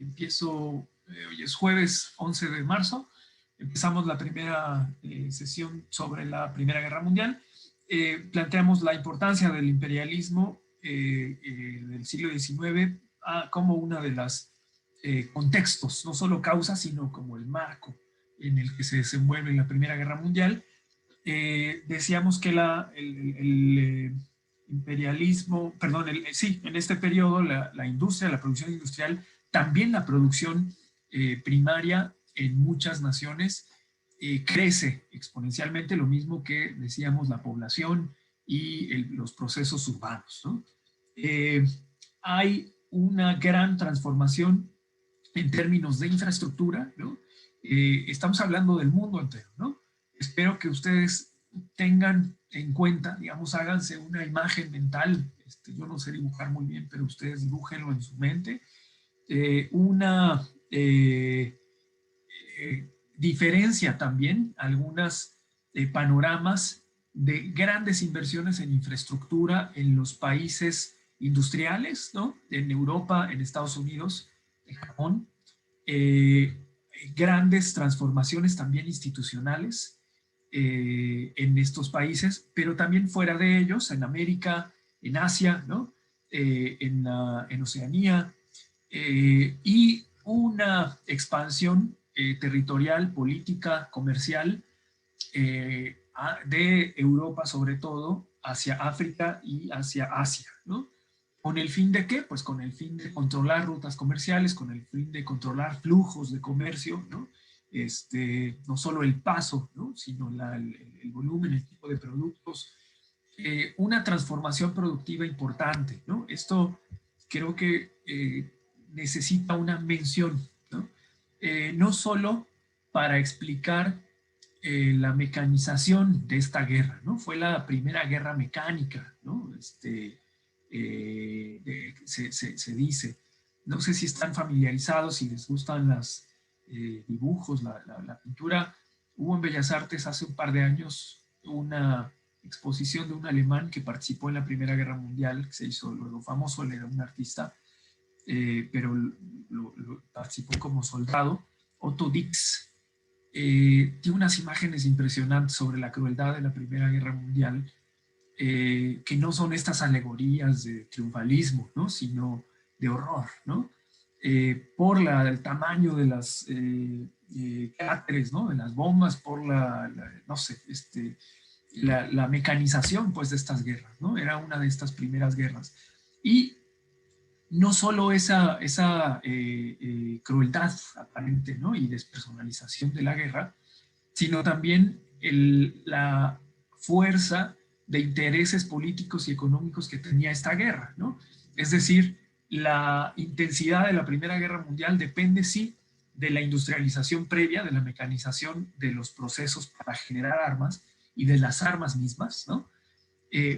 Hoy es jueves 11 de marzo, empezamos la primera sesión sobre la Primera Guerra Mundial. Planteamos la importancia del imperialismo del siglo XIX como una de las contextos, no solo causas, sino como el marco en el que se desenvuelve la Primera Guerra Mundial. Decíamos que el imperialismo, perdón, sí, en este periodo la industria, la producción industrial, también la producción primaria en muchas naciones crece exponencialmente, lo mismo que decíamos la población y los procesos urbanos, ¿no? Hay una gran transformación en términos de infraestructura, ¿no? Estamos hablando del mundo entero, ¿no? Espero que ustedes tengan en cuenta, digamos, háganse una imagen mental, yo no sé dibujar muy bien, pero ustedes dibújenlo en su mente, una diferencia también, algunas panoramas de grandes inversiones en infraestructura en los países industriales, ¿no? En Europa, en Estados Unidos, en Japón, grandes transformaciones también institucionales en estos países, pero también fuera de ellos, en América, en Asia, ¿no? En Oceanía, y una expansión territorial, política, comercial de Europa sobre todo hacia África y hacia Asia, ¿no? ¿Con el fin de qué? Pues con el fin de controlar rutas comerciales, con el fin de controlar flujos de comercio, ¿no? No solo el paso, ¿no? Sino el volumen, el tipo de productos. Una transformación productiva importante, ¿no? Esto creo que necesita una mención, ¿no? No solo para explicar la mecanización de esta guerra, ¿no? Fue la primera guerra mecánica, ¿no? Se dice. No sé si están familiarizados, si les gustan los dibujos, la pintura. Hubo en Bellas Artes hace un par de años una exposición de un alemán que participó en la Primera Guerra Mundial, que se hizo luego famoso, él era un artista, pero participó como soldado, Otto Dix. Tiene unas imágenes impresionantes sobre la crueldad de la Primera Guerra Mundial, que no son estas alegorías de triunfalismo, ¿no? Sino de horror, ¿no? Por el tamaño de las cráteres, ¿no? De las bombas, por no sé, la mecanización, pues, de estas guerras, ¿no? Era una de estas primeras guerras. Y no solo esa crueldad aparente, ¿no? Y despersonalización de la guerra, sino también la fuerza de intereses políticos y económicos que tenía esta guerra, ¿no? Es decir, la intensidad de la Primera Guerra Mundial depende, sí, de la industrialización previa, de la mecanización de los procesos para generar armas y de las armas mismas, ¿no?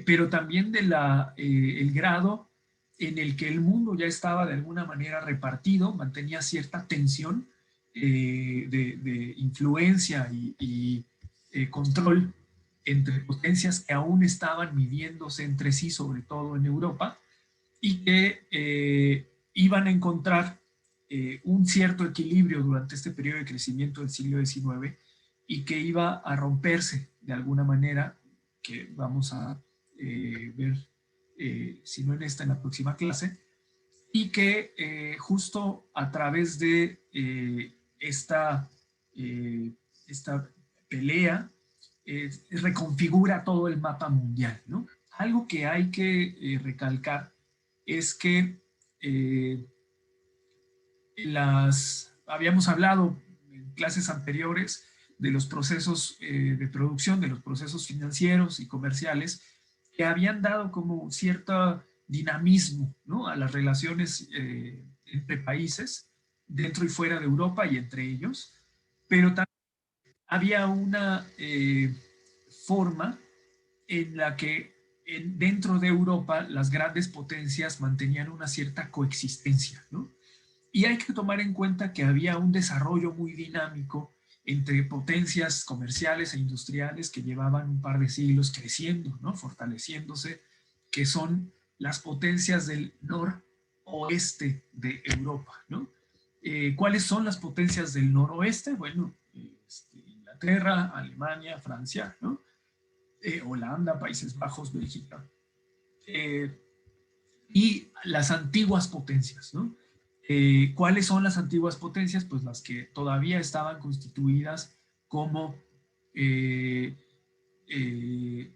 Pero también de el grado en el que el mundo ya estaba de alguna manera repartido, mantenía cierta tensión de influencia y control entre potencias que aún estaban midiéndose entre sí, sobre todo en Europa, y que iban a encontrar un cierto equilibrio durante este periodo de crecimiento del siglo XIX y que iba a romperse de alguna manera, que vamos a ver, si no en esta, en la próxima clase, y que justo a través de esta pelea reconfigura todo el mapa mundial, ¿no? Algo que hay que recalcar es que habíamos hablado en clases anteriores de los procesos de producción, de los procesos financieros y comerciales que habían dado como cierto dinamismo, ¿no? A las relaciones entre países, dentro y fuera de Europa y entre ellos, pero también había una forma en la que dentro de Europa las grandes potencias mantenían una cierta coexistencia, ¿no? Y hay que tomar en cuenta que había un desarrollo muy dinámico entre potencias comerciales e industriales que llevaban un par de siglos creciendo, ¿no? Fortaleciéndose, que son las potencias del noroeste de Europa, ¿no? ¿Cuáles son las potencias del noroeste? Bueno, Inglaterra, Alemania, Francia, ¿no? Holanda, Países Bajos, Bélgica. Y las antiguas potencias, ¿no? ¿Cuáles son las antiguas potencias? Pues las que todavía estaban constituidas como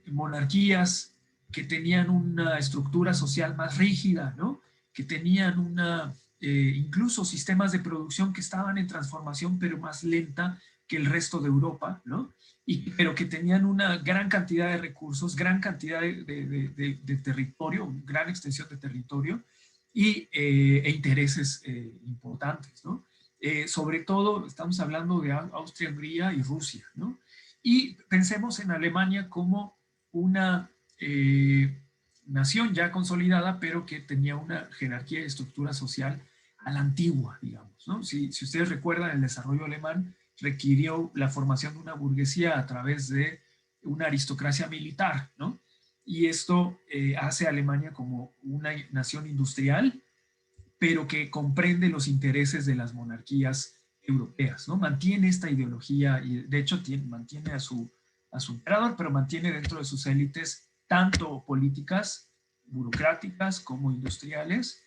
monarquías que tenían una estructura social más rígida, ¿no? Que tenían incluso sistemas de producción que estaban en transformación, pero más lenta que el resto de Europa, ¿no? Pero que tenían una gran cantidad de recursos, gran cantidad de territorio, gran extensión de territorio e intereses importantes, ¿no? Sobre todo estamos hablando de Austria, Hungría y Rusia, ¿no? Y pensemos en Alemania como una nación ya consolidada, pero que tenía una jerarquía y estructura social a la antigua, digamos, ¿no? Si ustedes recuerdan, el desarrollo alemán requirió la formación de una burguesía a través de una aristocracia militar, ¿no? Y esto hace a Alemania como una nación industrial, pero que comprende los intereses de las monarquías europeas, ¿no? Mantiene esta ideología y de hecho mantiene a su emperador, pero mantiene dentro de sus élites tanto políticas, burocráticas como industriales,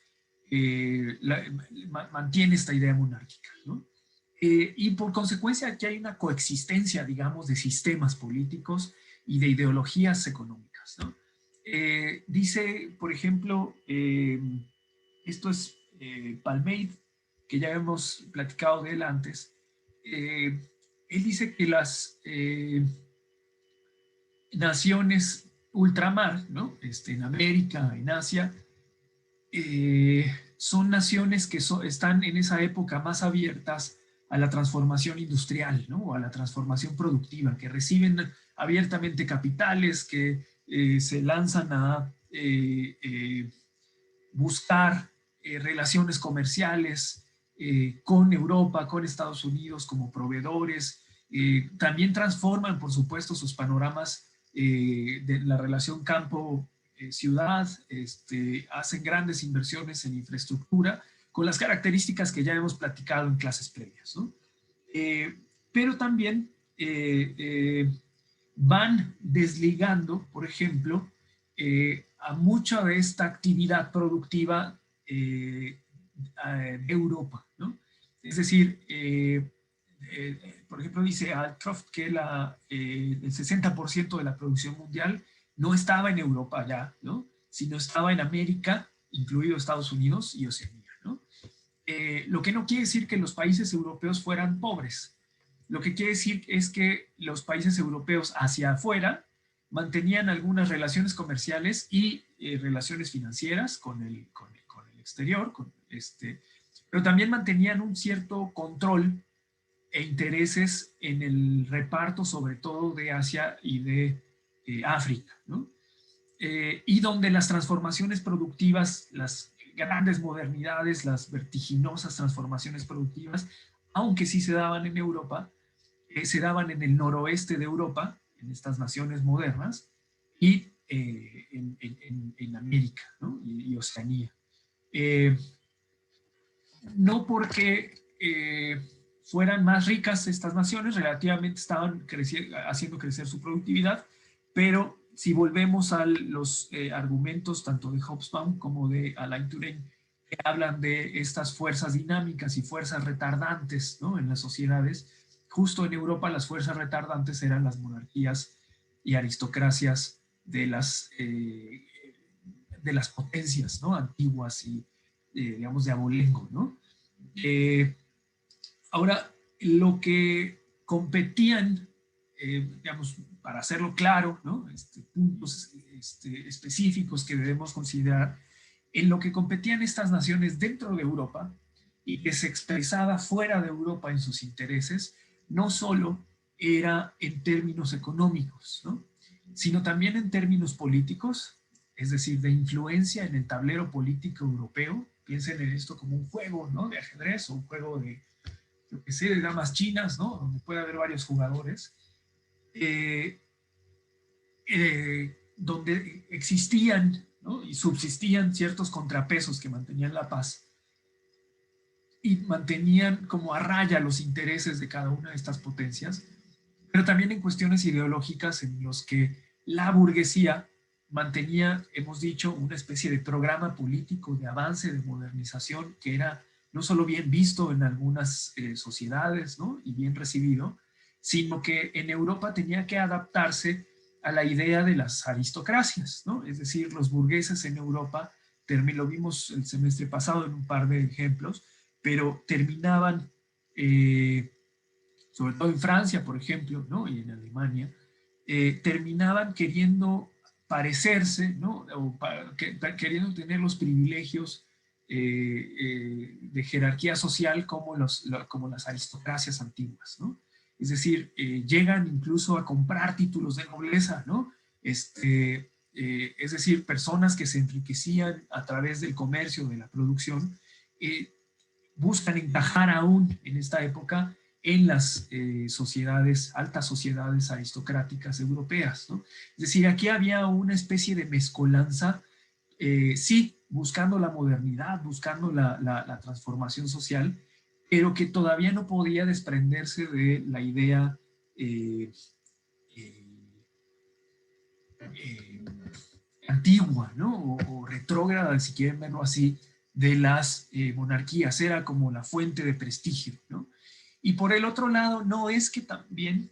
mantiene esta idea monárquica, ¿no? Y por consecuencia aquí hay una coexistencia, digamos, de sistemas políticos y de ideologías económicas, ¿no? Dice, por ejemplo, esto es Palmade, que ya hemos platicado de él antes. Él dice que las naciones ultramar, ¿no? En América, en Asia, son naciones que están en esa época más abiertas a la transformación industrial, ¿no? O a la transformación productiva, que reciben abiertamente capitales, que se lanzan a buscar relaciones comerciales con Europa, con Estados Unidos como proveedores. También transforman, por supuesto, sus panoramas de la relación campo-ciudad, hacen grandes inversiones en infraestructura con las características que ya hemos platicado en clases previas, ¿no? Pero también van desligando, por ejemplo, a mucha de esta actividad productiva de Europa, ¿no? Es decir, por ejemplo, dice Altcroft que el 60% de la producción mundial no estaba en Europa ya, ¿no? Sino estaba en América, incluido Estados Unidos y Oceanía, ¿no? Lo que no quiere decir que los países europeos fueran pobres. Lo que quiere decir es que los países europeos hacia afuera mantenían algunas relaciones comerciales y relaciones financieras con el exterior, pero también mantenían un cierto control e intereses en el reparto, sobre todo de Asia y de África, ¿no? Y donde las transformaciones productivas, las grandes modernidades, las vertiginosas transformaciones productivas, aunque sí se daban en Europa, se daban en el noroeste de Europa, en estas naciones modernas, y en América, ¿no? y Oceanía. No porque fueran más ricas estas naciones, relativamente estaban haciendo crecer su productividad, pero si volvemos a los argumentos tanto de Hobsbawm como de Alain Touraine, que hablan de estas fuerzas dinámicas y fuerzas retardantes, ¿no? En las sociedades, justo en Europa las fuerzas retardantes eran las monarquías y aristocracias de las potencias, ¿no? Antiguas y, digamos, de abolengo, ¿no? Ahora, lo que competían, digamos, para hacerlo claro, ¿no? Puntos específicos que debemos considerar, en lo que competían estas naciones dentro de Europa y que se expresaba fuera de Europa en sus intereses, no solo era en términos económicos, ¿no? Sino también en términos políticos, es decir, de influencia en el tablero político europeo. Piensen en esto como un juego, ¿no? De ajedrez o un juego de, yo qué sé, de damas chinas, ¿no? Donde puede haber varios jugadores, donde existían, ¿no? Y subsistían ciertos contrapesos que mantenían la paz. y mantenían como a raya los intereses de cada una de estas potencias, pero también en cuestiones ideológicas en los que la burguesía mantenía, hemos dicho, una especie de programa político de avance, de modernización, que era no solo bien visto en algunas sociedades, ¿no?, y bien recibido, sino que en Europa tenía que adaptarse a la idea de las aristocracias, ¿no? Es decir, los burgueses en Europa, lo vimos el semestre pasado en un par de ejemplos, pero terminaban, sobre todo en Francia, por ejemplo, ¿no?, y en Alemania, terminaban queriendo parecerse, ¿no?, o queriendo tener los privilegios de jerarquía social como, como las aristocracias antiguas, ¿no? Es decir, llegan incluso a comprar títulos de nobleza, ¿no? Es decir, personas que se enriquecían a través del comercio, de la producción, buscan encajar aún en esta época en las sociedades, altas sociedades aristocráticas europeas, ¿no? Es decir, aquí había una especie de mezcolanza, sí, buscando la modernidad, buscando la transformación social, pero que todavía no podía desprenderse de la idea eh, eh, eh, antigua, ¿no? O retrógrada, si quieren verlo así, de las monarquías. Era como la fuente de prestigio, ¿no? Y por el otro lado, no es que también,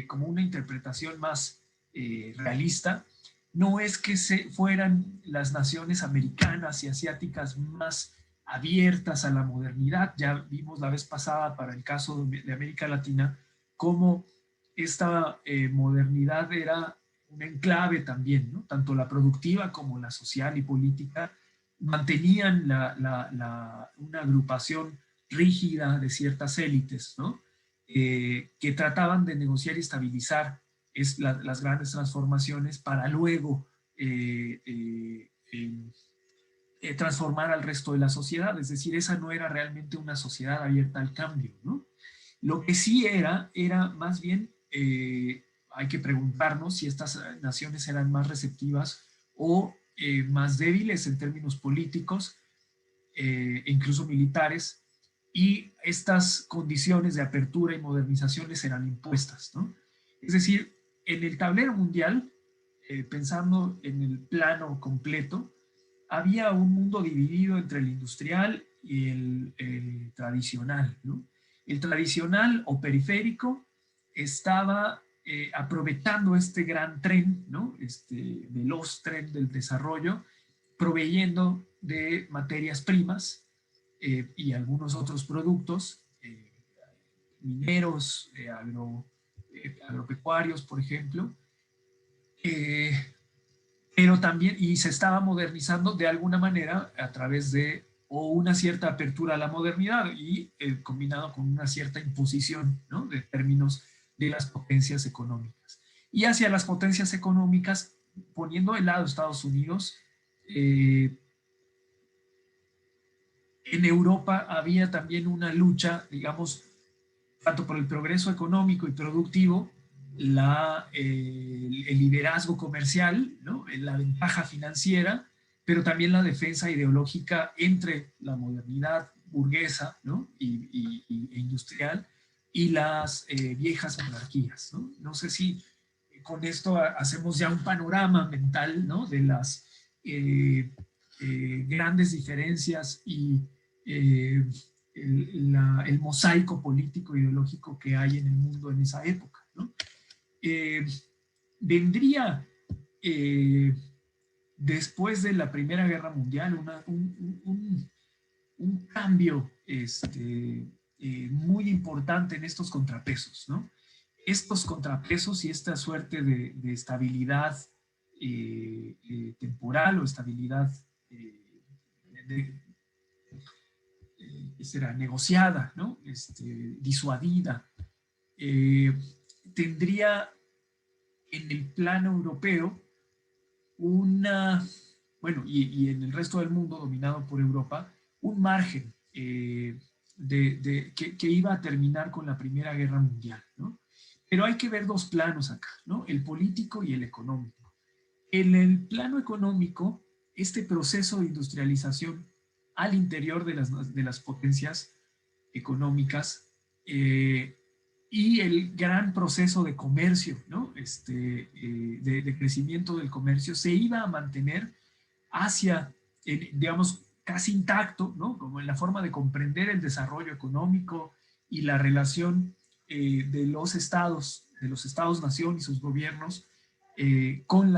como una interpretación más realista, no es que fueran las naciones americanas y asiáticas más abiertas a la modernidad. Ya vimos la vez pasada para el caso de América Latina cómo esta modernidad era un enclave también, ¿no? Tanto la productiva como la social y política mantenían una agrupación rígida de ciertas élites, ¿no? Que trataban de negociar y estabilizar las grandes transformaciones para luego transformar al resto de la sociedad. Es decir, esa no era realmente una sociedad abierta al cambio, ¿no? Lo que sí era más bien, hay que preguntarnos si estas naciones eran más receptivas o más débiles en términos políticos, e incluso militares, y estas condiciones de apertura y modernización les eran impuestas, ¿no? Es decir, en el tablero mundial, pensando en el plano completo, había un mundo dividido entre el industrial y el tradicional, ¿no? El tradicional o periférico estaba aprovechando este gran tren, ¿no?, este veloz tren del desarrollo, proveyendo de materias primas y algunos otros productos mineros, agropecuarios, por ejemplo, eh, pero también, y se estaba modernizando de alguna manera a través de o una cierta apertura a la modernidad y combinado con una cierta imposición, ¿no?, de términos de las potencias económicas. Y hacia las potencias económicas, poniendo de lado Estados Unidos, en Europa había también una lucha, digamos, tanto por el progreso económico y productivo, el liderazgo comercial, ¿no?, la ventaja financiera, pero también la defensa ideológica entre la modernidad burguesa, ¿no?, e industrial y las viejas monarquías, ¿no? No sé si con esto hacemos ya un panorama mental, ¿no?, de las grandes diferencias y eh, el mosaico político ideológico que hay en el mundo en esa época, ¿no? Eh, vendría después de la Primera Guerra Mundial un cambio muy importante en estos contrapesos, ¿no? Estos contrapesos y esta suerte de estabilidad temporal o estabilidad de, será negociada, ¿no?, disuadida, eh, tendría en el plano europeo una, bueno, y en el resto del mundo dominado por Europa, un margen que iba a terminar con la Primera Guerra Mundial, ¿no? Pero hay que ver dos planos acá, ¿no?, el político y el económico. En el plano económico, este proceso de industrialización al interior de las potencias económicas, y el gran proceso de comercio, ¿no? De crecimiento del comercio se iba a mantener hacia, digamos, casi intacto, ¿no? Como en la forma de comprender el desarrollo económico y la relación de los estados-nación y sus gobiernos con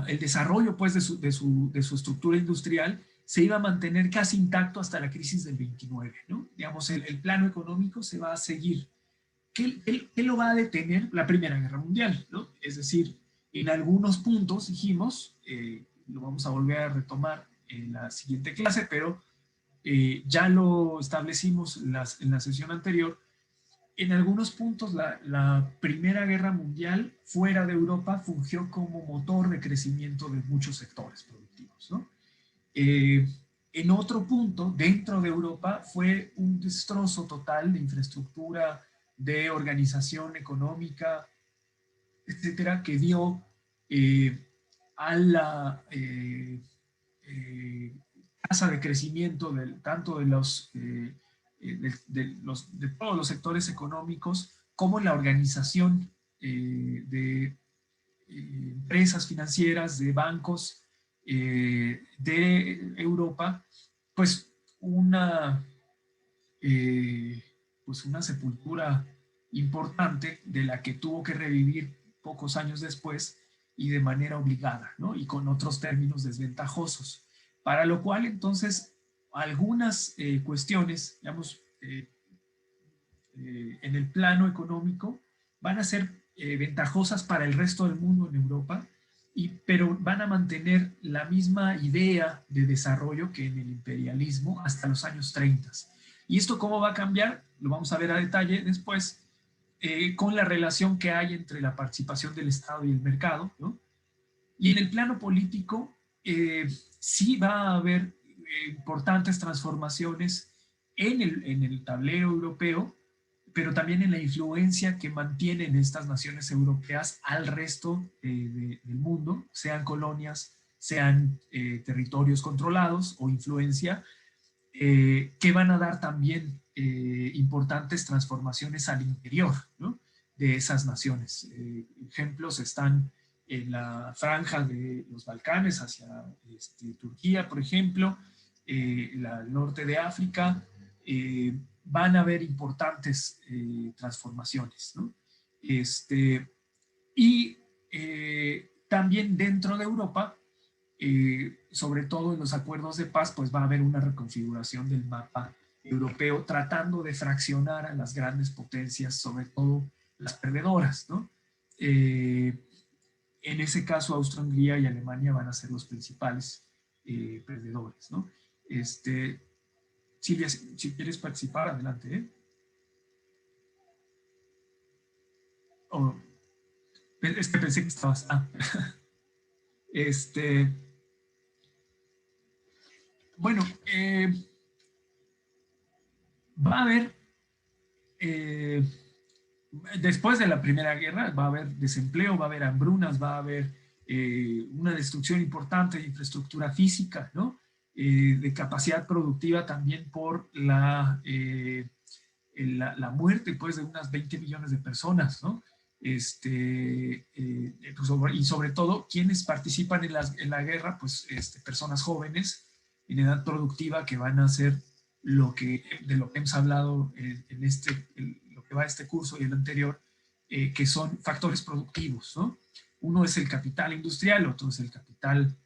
el desarrollo pues, de su estructura industrial se iba a mantener casi intacto hasta la crisis del 29, ¿no? Digamos, el plano económico se va a seguir. ¿Qué lo va a detener? La Primera Guerra Mundial, ¿no? Es decir, en algunos puntos dijimos, lo vamos a volver a retomar en la siguiente clase, pero ya lo establecimos en la sesión anterior. En algunos puntos la Primera Guerra Mundial fuera de Europa fungió como motor de crecimiento de muchos sectores productivos, ¿no? En otro punto, dentro de Europa, fue un destrozo total de infraestructura, de organización económica, etcétera, que dio a la tasa de crecimiento tanto de todos los sectores económicos como la organización de empresas financieras, de bancos de Europa, pues eh, pues una sepultura importante de la que tuvo que revivir pocos años después y de manera obligada, ¿no? Y con otros términos desventajosos. Para lo cual, entonces, algunas cuestiones, digamos, en el plano económico van a ser ventajosas para el resto del mundo en Europa, pero van a mantener la misma idea de desarrollo que en el imperialismo hasta los años 30. ¿Y esto cómo va a cambiar? Lo vamos a ver a detalle después, con la relación que hay entre la participación del Estado y el mercado, ¿no? Y en el plano político, sí va a haber importantes transformaciones en el tablero europeo, pero también en la influencia que mantienen estas naciones europeas al resto del mundo, sean colonias, sean territorios controlados o influencia, que van a dar también importantes transformaciones al interior, ¿no? De esas naciones. Ejemplos están en la franja de los Balcanes hacia Turquía, por ejemplo, el norte de África, van a haber importantes transformaciones, ¿no? Y también dentro de Europa, sobre todo en los acuerdos de paz, pues va a haber una reconfiguración del mapa europeo tratando de fraccionar a las grandes potencias, sobre todo las perdedoras, ¿no? En ese caso, Austria-Hungría y Alemania van a ser los principales perdedores, ¿no? Silvia, si quieres participar, adelante, ¿eh? Oh, es que pensé que estabas... bueno, va a haber, eh, después de la Primera Guerra, va a haber desempleo, va a haber hambrunas, va a haber una destrucción importante de infraestructura física, ¿no? De capacidad productiva también por la muerte pues, de unas 20 millones de personas, ¿no? Y sobre todo, quienes participan en la guerra, pues personas jóvenes en edad productiva que van a hacer de lo que hemos hablado en lo que va a este curso y el anterior, que son factores productivos, ¿no? Uno es el capital industrial, otro es el capital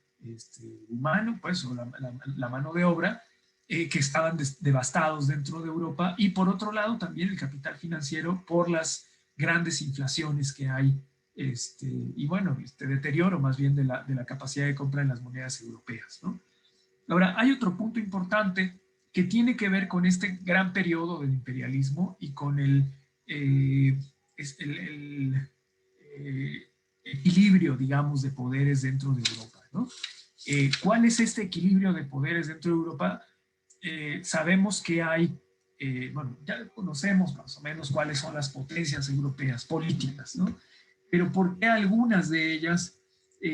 humano, pues, o la mano de obra, que estaban devastados dentro de Europa, y por otro lado también el capital financiero por las grandes inflaciones que hay, y bueno, deterioro más bien de la capacidad de compra en las monedas europeas, ¿no? Ahora, hay otro punto importante que tiene que ver con este gran periodo del imperialismo y con el equilibrio, digamos, de poderes dentro de Europa, ¿no? ¿Cuál es este equilibrio de poderes dentro de Europa? Sabemos que hay, bueno, ya conocemos más o menos cuáles son las potencias europeas políticas, ¿no? Pero ¿por qué algunas de ellas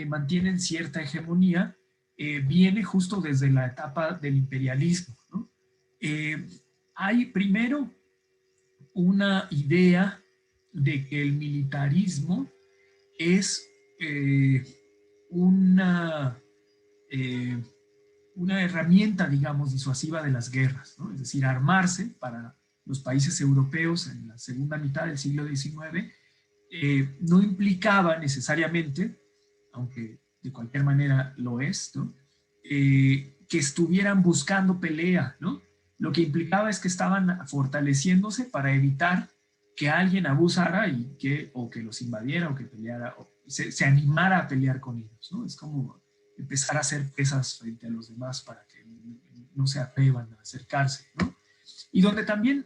mantienen cierta hegemonía, viene justo desde la etapa del imperialismo, ¿no? Hay primero una idea de que el militarismo es eh, una, eh, una herramienta, digamos, disuasiva de las guerras, ¿no? Es decir, armarse para los países europeos en la segunda mitad del siglo XIX no implicaba necesariamente, aunque de cualquier manera lo es, ¿no? Que estuvieran buscando pelea, ¿no? Lo que implicaba es que estaban fortaleciéndose para evitar que alguien abusara y o que los invadiera o que peleara, o se animara a pelear con ellos, ¿no? Es como empezar a hacer pesas frente a los demás para que no se atrevan a acercarse, ¿no? Y donde también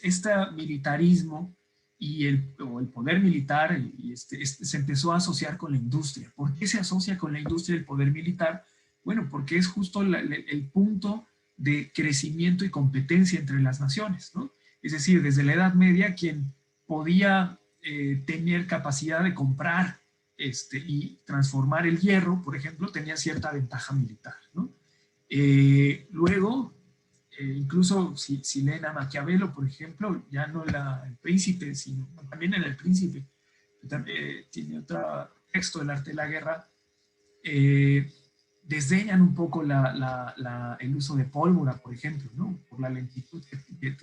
este militarismo y el poder militar se empezó a asociar con la industria. ¿Por qué se asocia con la industria el poder militar? Bueno, porque es justo el punto de crecimiento y competencia entre las naciones, ¿no? Es decir, desde la Edad Media, quien podía tener capacidad de comprar y transformar el hierro, por ejemplo, tenía cierta ventaja militar, ¿no? Luego, incluso si leen a Maquiavelo, por ejemplo, ya no el príncipe, sino también en el príncipe, tiene otro texto del arte de la guerra, desdeñan un poco el uso de pólvora, por ejemplo, ¿no? Por la lentitud que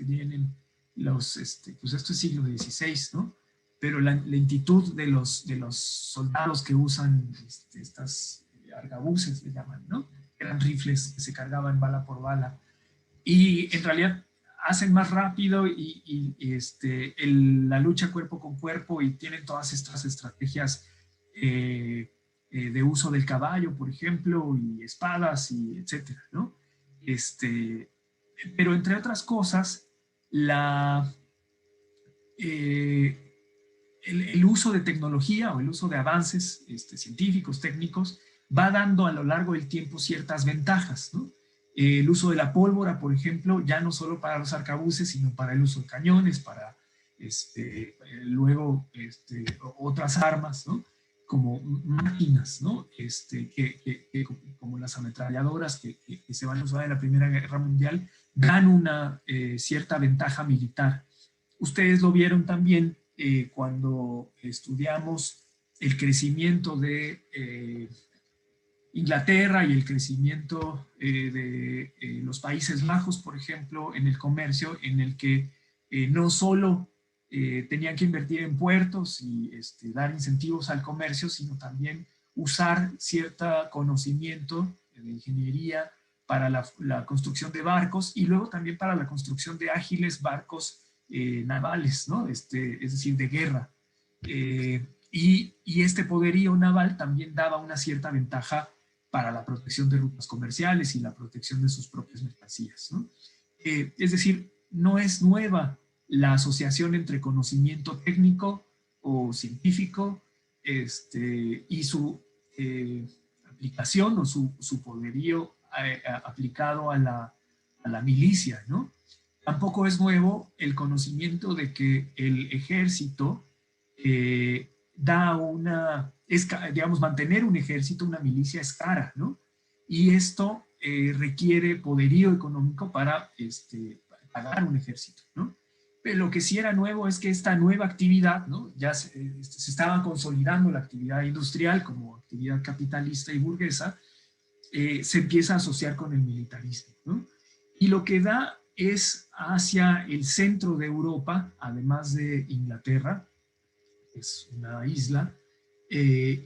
tienen pues esto es siglo XVI, ¿no? Pero la lentitud de los soldados que usan estas arcabuces, le llaman, ¿no? Eran rifles que se cargaban bala por bala y en realidad hacen más rápido la lucha cuerpo con cuerpo y tienen todas estas estrategias de uso del caballo, por ejemplo, y espadas, y etcétera, ¿no? Pero entre otras cosas, eh, el uso de tecnología o el uso de avances científicos, técnicos, va dando a lo largo del tiempo ciertas ventajas, ¿no? El uso de la pólvora, por ejemplo, ya no solo para los arcabuces, sino para el uso de cañones, para luego otras armas, ¿no? Como máquinas, ¿no? Como las ametralladoras que se van a usar en la Primera Guerra Mundial, dan una cierta ventaja militar. Ustedes lo vieron también cuando estudiamos el crecimiento de Inglaterra y el crecimiento de los Países Bajos, por ejemplo, en el comercio, en el que no solo tenían que invertir en puertos y dar incentivos al comercio, sino también usar cierto conocimiento de ingeniería para la construcción de barcos y luego también para la construcción de ágiles barcos navales, ¿no? Es decir, de guerra. Y este poderío naval también daba una cierta ventaja para la protección de rutas comerciales y la protección de sus propias mercancías, ¿no? Es decir, no es nueva la asociación entre conocimiento técnico o científico y su aplicación o su poderío aplicado a la milicia, ¿no? Tampoco es nuevo el conocimiento de que el ejército da digamos, mantener un ejército, una milicia es cara, ¿no? Y esto requiere poderío económico para pagar un ejército, ¿no? Pero lo que sí era nuevo es que esta nueva actividad, ¿no? Ya se estaba consolidando la actividad industrial como actividad capitalista y burguesa, se empieza a asociar con el militarismo, ¿no? Y lo que da es hacia el centro de Europa, además de Inglaterra, es una isla,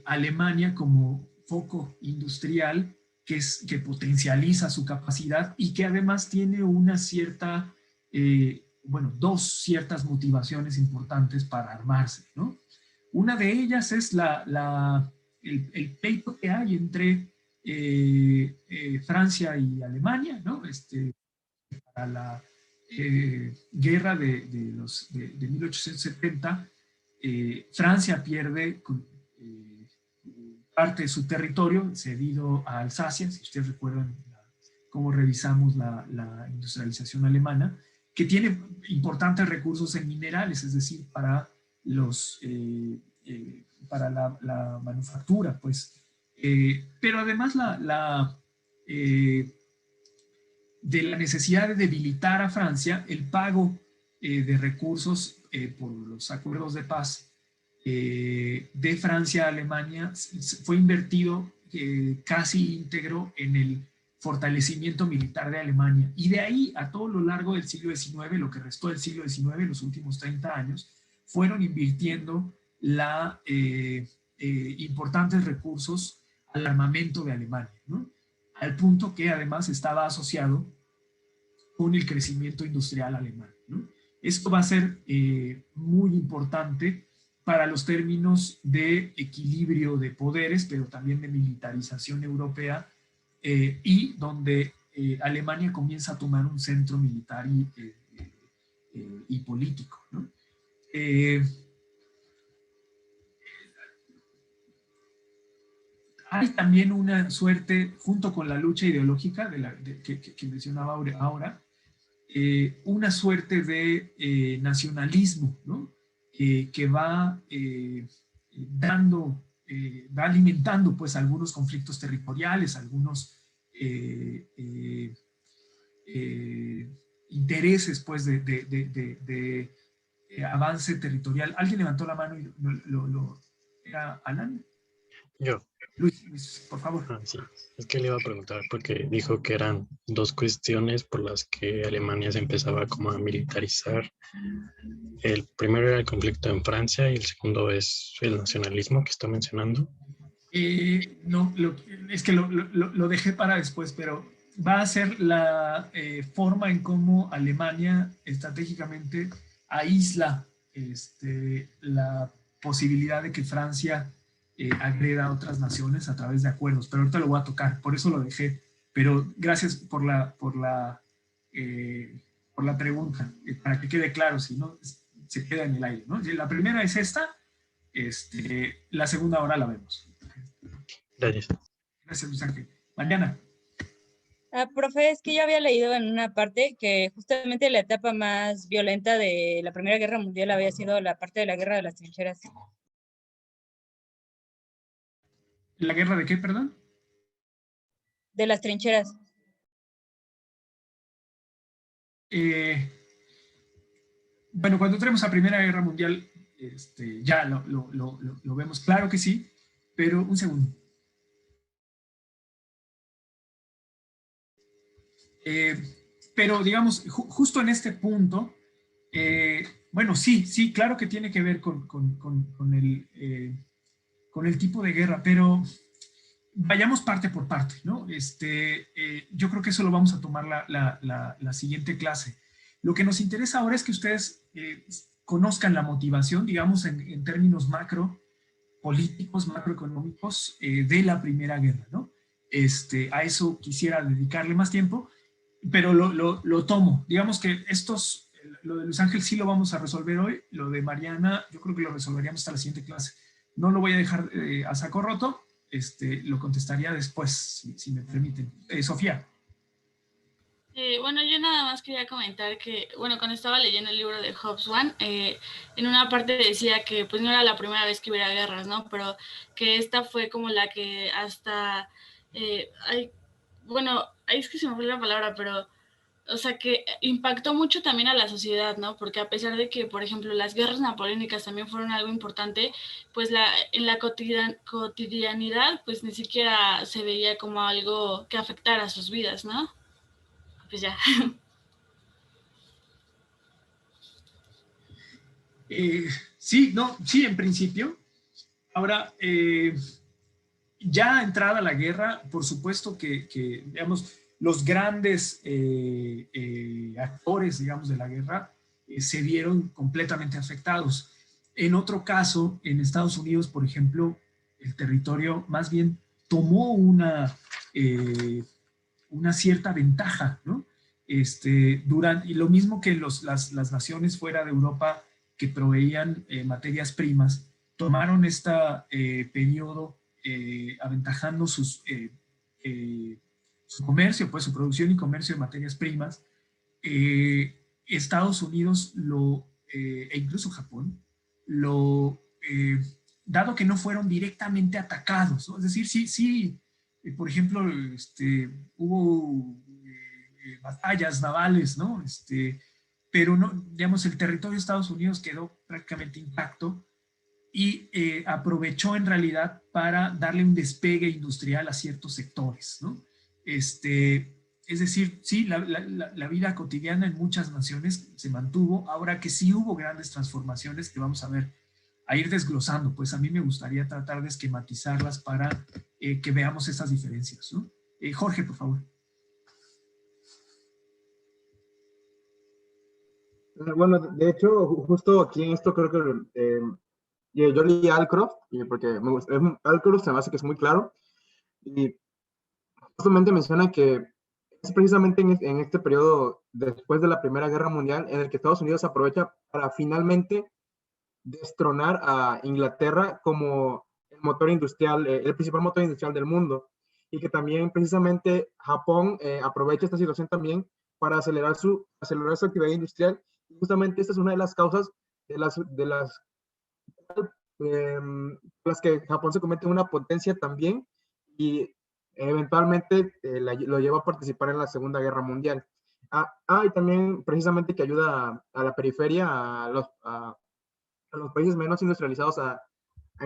Alemania como foco industrial que potencializa su capacidad y que además tiene una cierta, bueno, dos ciertas motivaciones importantes para armarse, ¿no? Una de ellas es el pleito que hay entre Francia y Alemania, ¿no? Para la guerra de 1870, Francia pierde parte de su territorio cedido a Alsacia, si ustedes recuerdan cómo revisamos la industrialización alemana, que tiene importantes recursos en minerales, es decir, para la manufactura, pues. Pero además de la necesidad de debilitar a Francia, el pago de recursos por los acuerdos de paz de Francia a Alemania fue invertido casi íntegro en el fortalecimiento militar de Alemania. Y de ahí a todo lo largo del siglo XIX, lo que restó del siglo XIX, los últimos 30 años, fueron invirtiendo importantes recursos al armamento de Alemania, ¿no? Al punto que además estaba asociado con el crecimiento industrial alemán, ¿no? Esto va a ser muy importante para los términos de equilibrio de poderes, pero también de militarización europea, y donde Alemania comienza a tomar un centro militar y político, ¿no? Hay también una suerte, junto con la lucha ideológica que mencionaba ahora, una suerte de nacionalismo, ¿no? Que va va alimentando pues algunos conflictos territoriales, algunos intereses pues de avance territorial. ¿Alguien levantó la mano y ¿era Alan? Yo. Luis, por favor. Sí, es que le iba a preguntar porque dijo que eran dos cuestiones por las que Alemania se empezaba como a militarizar. El primero era el conflicto en Francia y el segundo es el nacionalismo que está mencionando. No, es que lo dejé para después, pero va a ser la forma en cómo Alemania estratégicamente aísla la posibilidad de que Francia agreda a otras naciones a través de acuerdos, pero ahorita lo voy a tocar, por eso lo dejé. Pero gracias por la pregunta, para que quede claro, si no se queda en el aire, ¿no? La primera es esta, la segunda ahora la vemos. Gracias. Gracias, Luis Ángel. Mariana. Profe, es que yo había leído en una parte que justamente la etapa más violenta de la Primera Guerra Mundial había sido la parte de la Guerra de las Trincheras. ¿La guerra de qué, perdón? De las trincheras. Bueno, cuando entremos a Primera Guerra Mundial, ya lo vemos, claro que sí, pero un segundo. Pero digamos, justo en este punto, bueno, sí, claro que tiene que ver con el tipo de guerra, pero vayamos parte por parte, ¿no? Yo creo que eso lo vamos a tomar la siguiente clase. Lo que nos interesa ahora es que ustedes conozcan la motivación, digamos, en términos políticos, macroeconómicos de la Primera Guerra, ¿no? A eso quisiera dedicarle más tiempo, pero lo tomo. Digamos que lo de Luis Ángel sí lo vamos a resolver hoy, lo de Mariana yo creo que lo resolveríamos hasta la siguiente clase. No lo voy a dejar a saco roto, lo contestaría después, si me permiten. Sofía. Bueno, yo nada más quería comentar que, bueno, cuando estaba leyendo el libro de Hobsbawm, en una parte decía que pues no era la primera vez que hubiera guerras, ¿no? Pero que esta fue como la que hasta, bueno, ahí es que se me fue la palabra, pero, o sea, que impactó mucho también a la sociedad, ¿no? Porque a pesar de que, por ejemplo, las guerras napoleónicas también fueron algo importante, pues en la cotidianidad, pues ni siquiera se veía como algo que afectara a sus vidas, ¿no? Pues ya. Sí, en principio. Ahora, ya entrada la guerra, por supuesto que digamos, los grandes actores, digamos, de la guerra se vieron completamente afectados. En otro caso, en Estados Unidos, por ejemplo, el territorio más bien tomó una cierta ventaja, ¿no? Y lo mismo que las naciones fuera de Europa que proveían materias primas, tomaron este periodo aventajando su comercio, pues su producción y comercio de materias primas. Estados Unidos e incluso Japón lo dado que no fueron directamente atacados, ¿no? Es decir, sí, por ejemplo, hubo batallas navales, ¿no? Pero no, digamos, el territorio de Estados Unidos quedó prácticamente intacto y aprovechó en realidad para darle un despegue industrial a ciertos sectores, ¿no? Es decir, sí, la vida cotidiana en muchas naciones se mantuvo, ahora que sí hubo grandes transformaciones que vamos a ir desglosando, pues a mí me gustaría tratar de esquematizarlas para que veamos esas diferencias, ¿no? Jorge, por favor. Bueno, de hecho, justo aquí en esto creo que yo leí Alcroft, porque Alcroft se me hace que es muy claro, y justamente menciona que es precisamente en este periodo después de la Primera Guerra Mundial en el que Estados Unidos aprovecha para finalmente destronar a Inglaterra como el motor industrial, el principal motor industrial del mundo, y que también precisamente Japón aprovecha esta situación también para acelerar su actividad industrial. Justamente esta es una de las causas de las que Japón se convierte en una potencia también y eventualmente lo lleva a participar en la Segunda Guerra Mundial. Y también precisamente que ayuda a la periferia, a los países menos industrializados a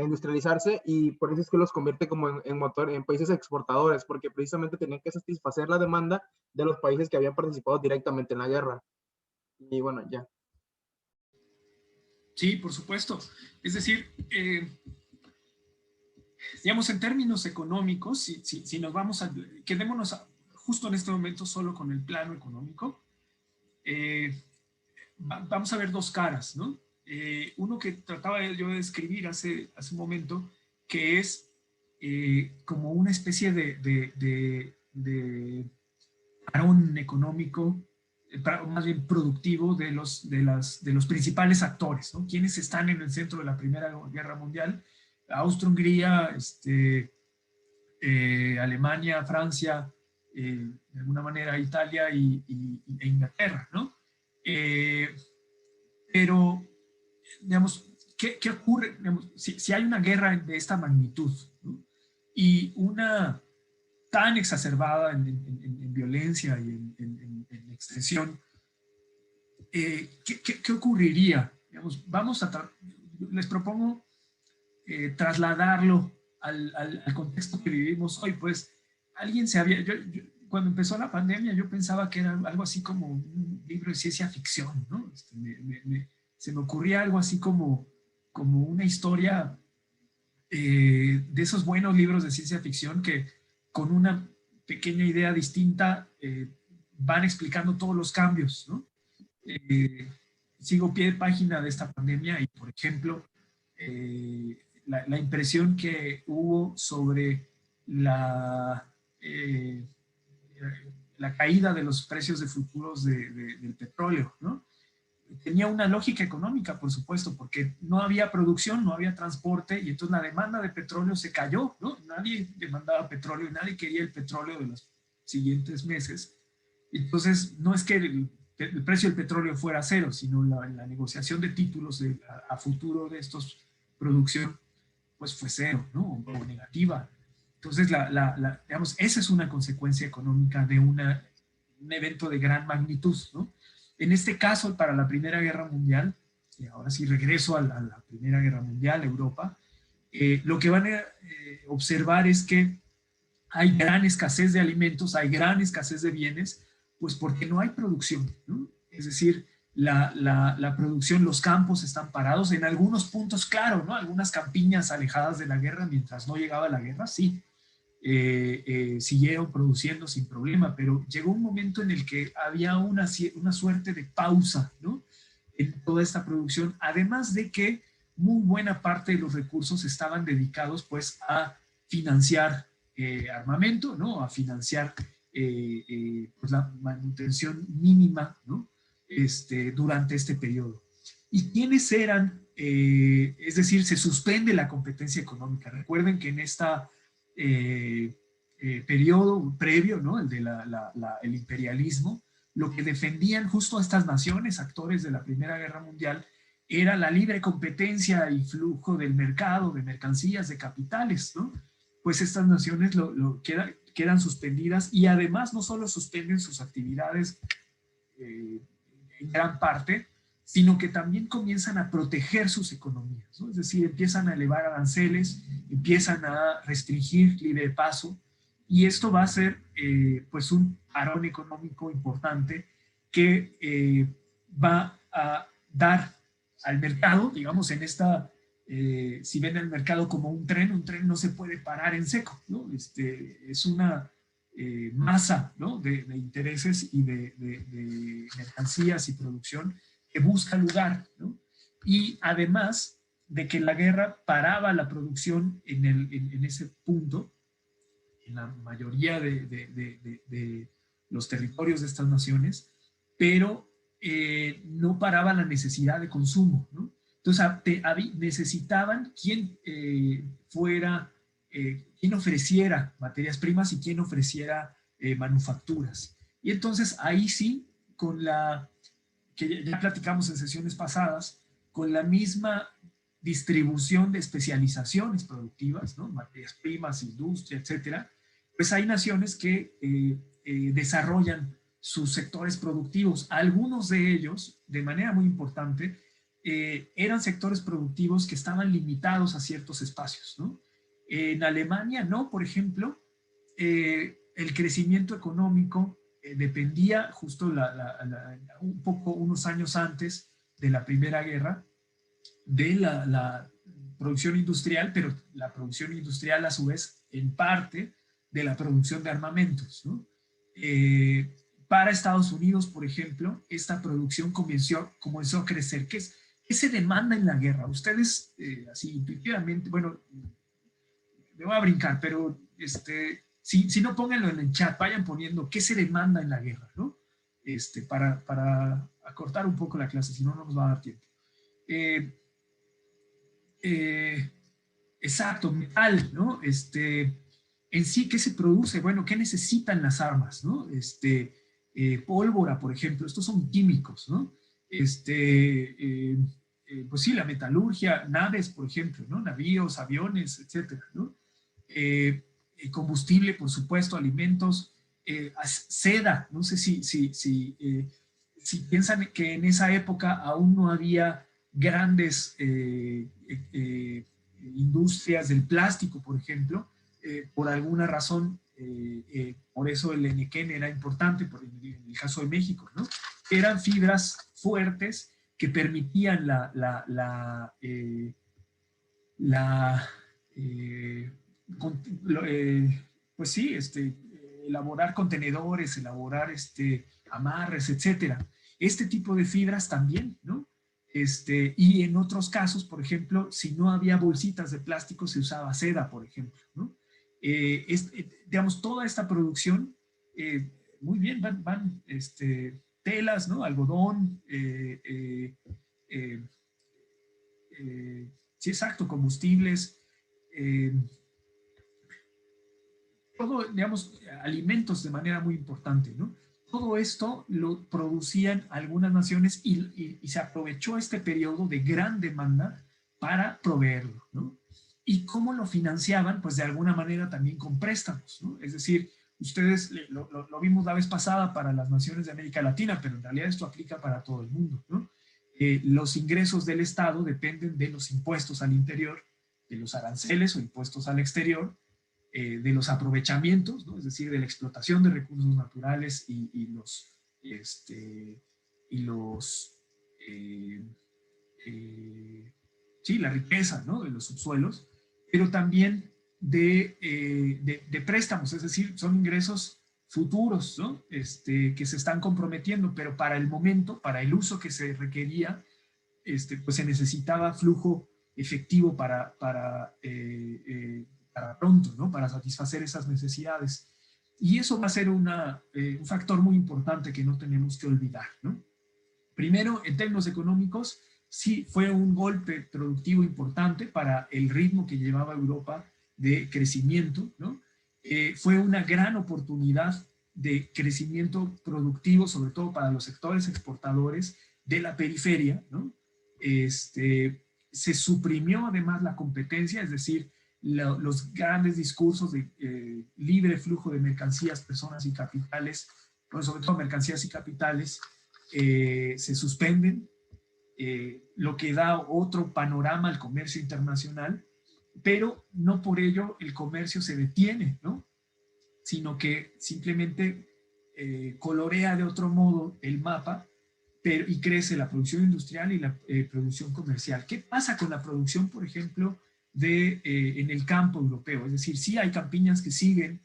industrializarse, y por eso es que los convierte como en países exportadores, porque precisamente tenían que satisfacer la demanda de los países que habían participado directamente en la guerra. Y bueno, ya. Sí, por supuesto. Es decir, digamos, en términos económicos, si nos vamos quedémonos justo en este momento solo con el plano económico, vamos a ver dos caras, ¿no? Uno que trataba yo de describir hace un momento, que es como una especie de parón económico, más bien productivo de los principales actores, ¿no? Quienes están en el centro de la Primera Guerra Mundial: Austria-Hungría, Alemania, Francia, de alguna manera Italia e Inglaterra, ¿no? Pero, digamos, ¿qué ocurre? Digamos, si hay una guerra de esta magnitud, ¿no? Y una tan exacerbada en violencia y en extensión, ¿qué ocurriría? Digamos, les propongo trasladarlo al contexto que vivimos hoy. Pues alguien cuando empezó la pandemia yo pensaba que era algo así como un libro de ciencia ficción, ¿no? Se me ocurría algo así como una historia de esos buenos libros de ciencia ficción que con una pequeña idea distinta van explicando todos los cambios, ¿no? Sigo pie de página de esta pandemia y, por ejemplo, la impresión que hubo sobre la caída de los precios de futuros del petróleo, ¿no? Tenía una lógica económica, por supuesto, porque no había producción, no había transporte, y entonces la demanda de petróleo se cayó, ¿no? Nadie demandaba petróleo y nadie quería el petróleo de los siguientes meses. Entonces, no es que el precio del petróleo fuera cero, sino la negociación de títulos a futuro de estos producción, pues fue cero, ¿no? O negativa. Entonces, digamos, esa es una consecuencia económica de un evento de gran magnitud, ¿no? En este caso, para la Primera Guerra Mundial, y ahora sí regreso a la Primera Guerra Mundial, Europa, lo que van a observar es que hay gran escasez de alimentos, hay gran escasez de bienes, pues porque no hay producción, ¿no? Es decir, la producción, los campos están parados en algunos puntos, claro, ¿no? Algunas campiñas alejadas de la guerra, mientras no llegaba la guerra, sí, siguieron produciendo sin problema, pero llegó un momento en el que había una suerte de pausa, ¿no? En toda esta producción, además de que muy buena parte de los recursos estaban dedicados pues a financiar armamento, ¿no? A financiar pues la manutención mínima, ¿no? Durante este periodo. ¿Y quiénes eran? Es decir, se suspende la competencia económica. Recuerden que en esta periodo previo, ¿no? El de el imperialismo, lo que defendían justo a estas naciones, actores de la Primera Guerra Mundial, era la libre competencia y flujo del mercado, de mercancías, de capitales, ¿no? Pues estas naciones quedan suspendidas y además no solo suspenden sus actividades en gran parte, sino que también comienzan a proteger sus economías, ¿no? Es decir, empiezan a elevar aranceles, empiezan a restringir libre paso, y esto va a ser pues un parón económico importante que va a dar al mercado, digamos, en esta, si ven el mercado como un tren no se puede parar en seco, ¿no? Es una masa, ¿no? de intereses y de mercancías y producción que busca lugar, ¿no? Y además de que la guerra paraba la producción en ese punto, en la mayoría de los territorios de estas naciones, pero no paraba la necesidad de consumo, ¿no? Entonces necesitaban quien quien ofreciera materias primas y quien ofreciera manufacturas. Y entonces ahí sí, con la que ya platicamos en sesiones pasadas, con la misma distribución de especializaciones productivas, ¿no? Materias primas, industria, etcétera, pues hay naciones que desarrollan sus sectores productivos. Algunos de ellos, de manera muy importante, eran sectores productivos que estaban limitados a ciertos espacios, ¿no? En Alemania, no, por ejemplo, el crecimiento económico dependía justo un poco unos años antes de la Primera Guerra de la producción industrial, pero la producción industrial a su vez en parte de la producción de armamentos, ¿no? Para Estados Unidos, por ejemplo, esta producción comenzó a crecer. ¿Qué se demanda en la guerra? Ustedes, así intuitivamente, bueno, me voy a brincar, pero si no, pónganlo en el chat, vayan poniendo qué se demanda en la guerra, ¿no? Para acortar un poco la clase, si no, no nos va a dar tiempo. Exacto, metal, ¿no? En sí, ¿qué se produce? Bueno, ¿qué necesitan las armas, ¿no? Pólvora, por ejemplo, estos son químicos, ¿no? Pues sí, la metalurgia, naves, por ejemplo, ¿no? Navíos, aviones, etcétera, ¿no? Combustible, por supuesto, alimentos, seda, no sé si piensan que en esa época aún no había grandes industrias del plástico, por ejemplo, por alguna razón, por eso el Enequén era importante, en el caso de México, ¿no? Eran fibras fuertes que permitían pues sí, elaborar contenedores, elaborar amarres, etcétera. Este tipo de fibras también, ¿no? Y en otros casos, por ejemplo, si no había bolsitas de plástico, se usaba seda, por ejemplo, ¿no? Digamos, toda esta producción, muy bien, van telas, ¿no? Algodón, sí, exacto, combustibles, todo, digamos, alimentos de manera muy importante, ¿no? Todo esto lo producían algunas naciones y se aprovechó este periodo de gran demanda para proveerlo, ¿no? ¿Y cómo lo financiaban? Pues de alguna manera también con préstamos, ¿no? Es decir, ustedes lo vimos la vez pasada para las naciones de América Latina, pero en realidad esto aplica para todo el mundo, ¿no? Los ingresos del Estado dependen de los impuestos al interior, de los aranceles o impuestos al exterior, de los aprovechamientos, ¿no? Es decir, de la explotación de recursos naturales sí, la riqueza, ¿no? De los subsuelos, pero también de préstamos, es decir, son ingresos futuros, ¿no? Que se están comprometiendo, pero para el momento, para el uso que se requería, pues se necesitaba flujo efectivo para pronto, ¿no? Para satisfacer esas necesidades. Y eso va a ser un factor muy importante que no tenemos que olvidar, ¿no? Primero, en términos económicos, sí fue un golpe productivo importante para el ritmo que llevaba Europa de crecimiento, ¿no? Fue una gran oportunidad de crecimiento productivo, sobre todo para los sectores exportadores de la periferia, ¿no? se suprimió además la competencia, es decir, los grandes discursos de libre flujo de mercancías, personas y capitales, pero sobre todo mercancías y capitales, se suspenden, lo que da otro panorama al comercio internacional, pero no por ello el comercio se detiene, ¿no? Sino que simplemente colorea de otro modo el mapa y crece la producción industrial y la producción comercial. ¿Qué pasa con la producción, por ejemplo, en el campo europeo? Es decir, sí hay campiñas que siguen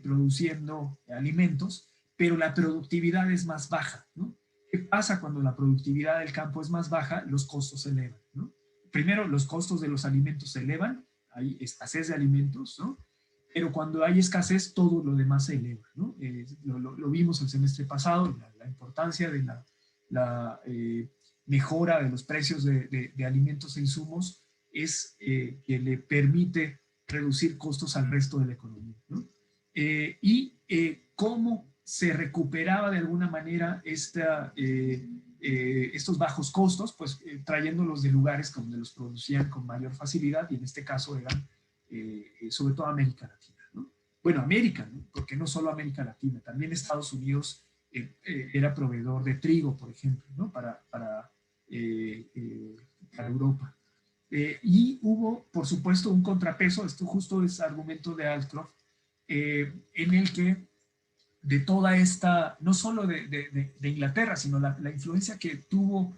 produciendo alimentos, pero la productividad es más baja, ¿no? ¿Qué pasa cuando la productividad del campo es más baja? Los costos se elevan, ¿no? Primero, los costos de los alimentos se elevan, hay escasez de alimentos, ¿no? Pero cuando hay escasez, todo lo demás se eleva, ¿no? Lo vimos el semestre pasado, la importancia de la mejora de los precios de alimentos e insumos es que le permite reducir costos al resto de la economía, ¿no? Cómo se recuperaba de alguna manera estos bajos costos, pues trayéndolos de lugares donde los producían con mayor facilidad, y en este caso eran sobre todo América Latina, ¿no? Bueno, América, ¿no? Porque no solo América Latina, también Estados Unidos era proveedor de trigo, por ejemplo, ¿no? Para Europa. Y hubo, por supuesto, un contrapeso, esto justo es argumento de Alcroft, en el que de toda esta, no solo de Inglaterra, sino la influencia que tuvo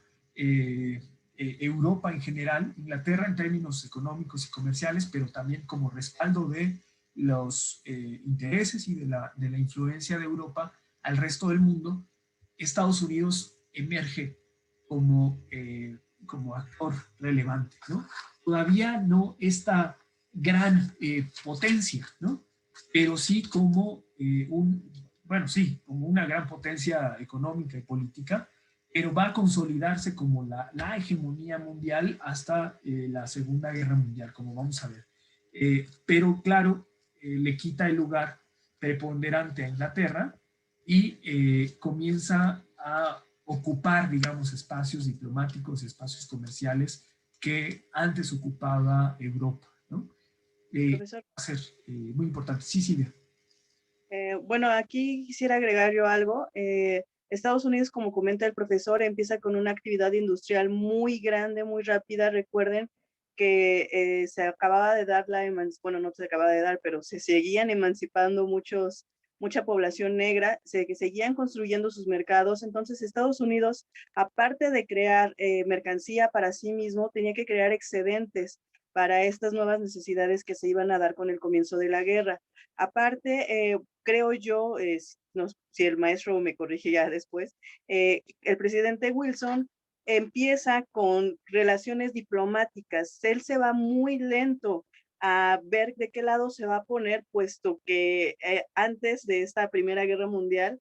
Europa en general, Inglaterra en términos económicos y comerciales, pero también como respaldo de los intereses y de la influencia de Europa al resto del mundo, Estados Unidos emerge como actor relevante, ¿no? Todavía no esta gran potencia, ¿no? Pero sí como como una gran potencia económica y política, pero va a consolidarse como la hegemonía mundial hasta la Segunda Guerra Mundial, como vamos a ver. Pero claro, le quita el lugar preponderante a Inglaterra y comienza a ocupar, digamos, espacios diplomáticos, espacios comerciales que antes ocupaba Europa, ¿no? Profesor. Va a ser muy importante. Sí, Silvia. Bueno, aquí quisiera agregar yo algo. Estados Unidos, como comenta el profesor, empieza con una actividad industrial muy grande, muy rápida. Recuerden que se acababa de dar bueno, no se acababa de dar, pero se seguían emancipando mucha población negra, que seguían construyendo sus mercados. Entonces, Estados Unidos, aparte de crear mercancía para sí mismo, tenía que crear excedentes para estas nuevas necesidades que se iban a dar con el comienzo de la guerra. Aparte, creo yo, no, si el maestro me corrige ya después, el presidente Wilson empieza con relaciones diplomáticas. Él se va muy lento a ver de qué lado se va a poner, puesto que antes de esta Primera Guerra Mundial,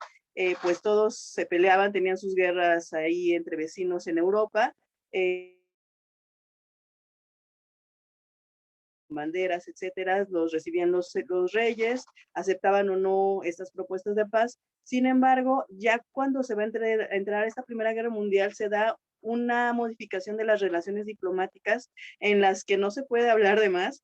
pues todos se peleaban, tenían sus guerras ahí entre vecinos en Europa. Banderas, etcétera, los recibían los reyes, aceptaban o no estas propuestas de paz. Sin embargo, ya cuando se va a entrar a esta Primera Guerra Mundial, se da una modificación de las relaciones diplomáticas en las que no se puede hablar de más,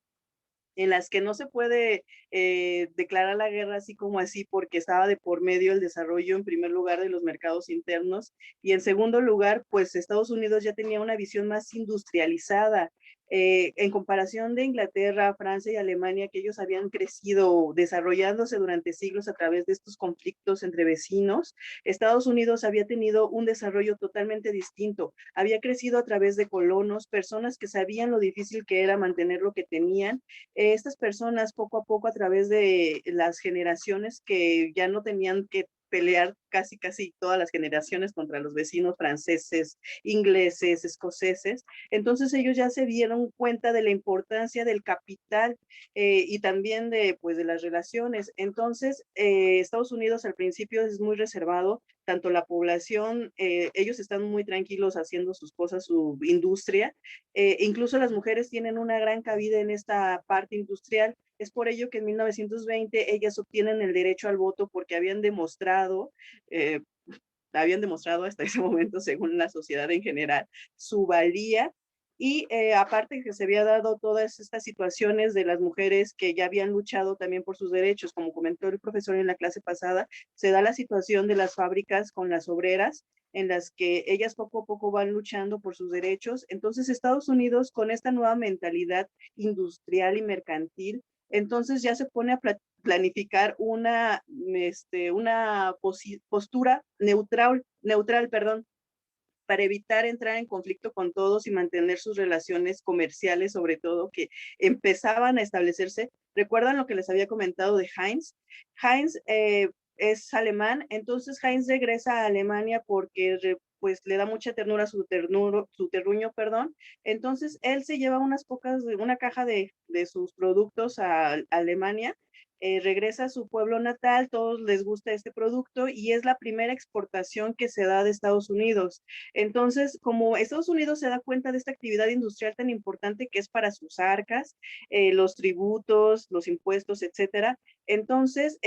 en las que no se puede declarar la guerra así como así, porque estaba de por medio el desarrollo, en primer lugar, de los mercados internos, y en segundo lugar, pues Estados Unidos ya tenía una visión más industrializada, en comparación de Inglaterra, Francia y Alemania, que ellos habían crecido desarrollándose durante siglos a través de estos conflictos entre vecinos. Estados Unidos había tenido un desarrollo totalmente distinto, había crecido a través de colonos, personas que sabían lo difícil que era mantener lo que tenían. Estas personas poco a poco, a través de las generaciones que ya no tenían que pelear, casi todas las generaciones, contra los vecinos franceses, ingleses, escoceses, entonces ellos ya se dieron cuenta de la importancia del capital y también pues, de las relaciones. Entonces Estados Unidos al principio es muy reservado, tanto la población, ellos están muy tranquilos haciendo sus cosas, su industria, incluso las mujeres tienen una gran cabida en esta parte industrial. Es por ello que en 1920 ellas obtienen el derecho al voto, porque habían demostrado habían demostrado hasta ese momento, según la sociedad en general, su valía. Y aparte que se había dado todas estas situaciones de las mujeres que ya habían luchado también por sus derechos, como comentó el profesor en la clase pasada, se da la situación de las fábricas con las obreras, en las que ellas poco a poco van luchando por sus derechos. Entonces Estados Unidos, con esta nueva mentalidad industrial y mercantil, entonces ya se pone a planificar una postura neutral, perdón, para evitar entrar en conflicto con todos y mantener sus relaciones comerciales, sobre todo, que empezaban a establecerse. ¿Recuerdan lo que les había comentado de Heinz? Heinz es alemán, entonces Heinz regresa a Alemania porque pues le da mucha ternura a su terruño, perdón. Entonces él se lleva una caja de sus productos a Alemania, regresa a su pueblo natal, todos les gusta este producto y es la primera exportación que se da de Estados Unidos. Entonces, como Estados Unidos se da cuenta de esta actividad industrial tan importante que es para sus arcas, los tributos, los impuestos, etcétera, entonces,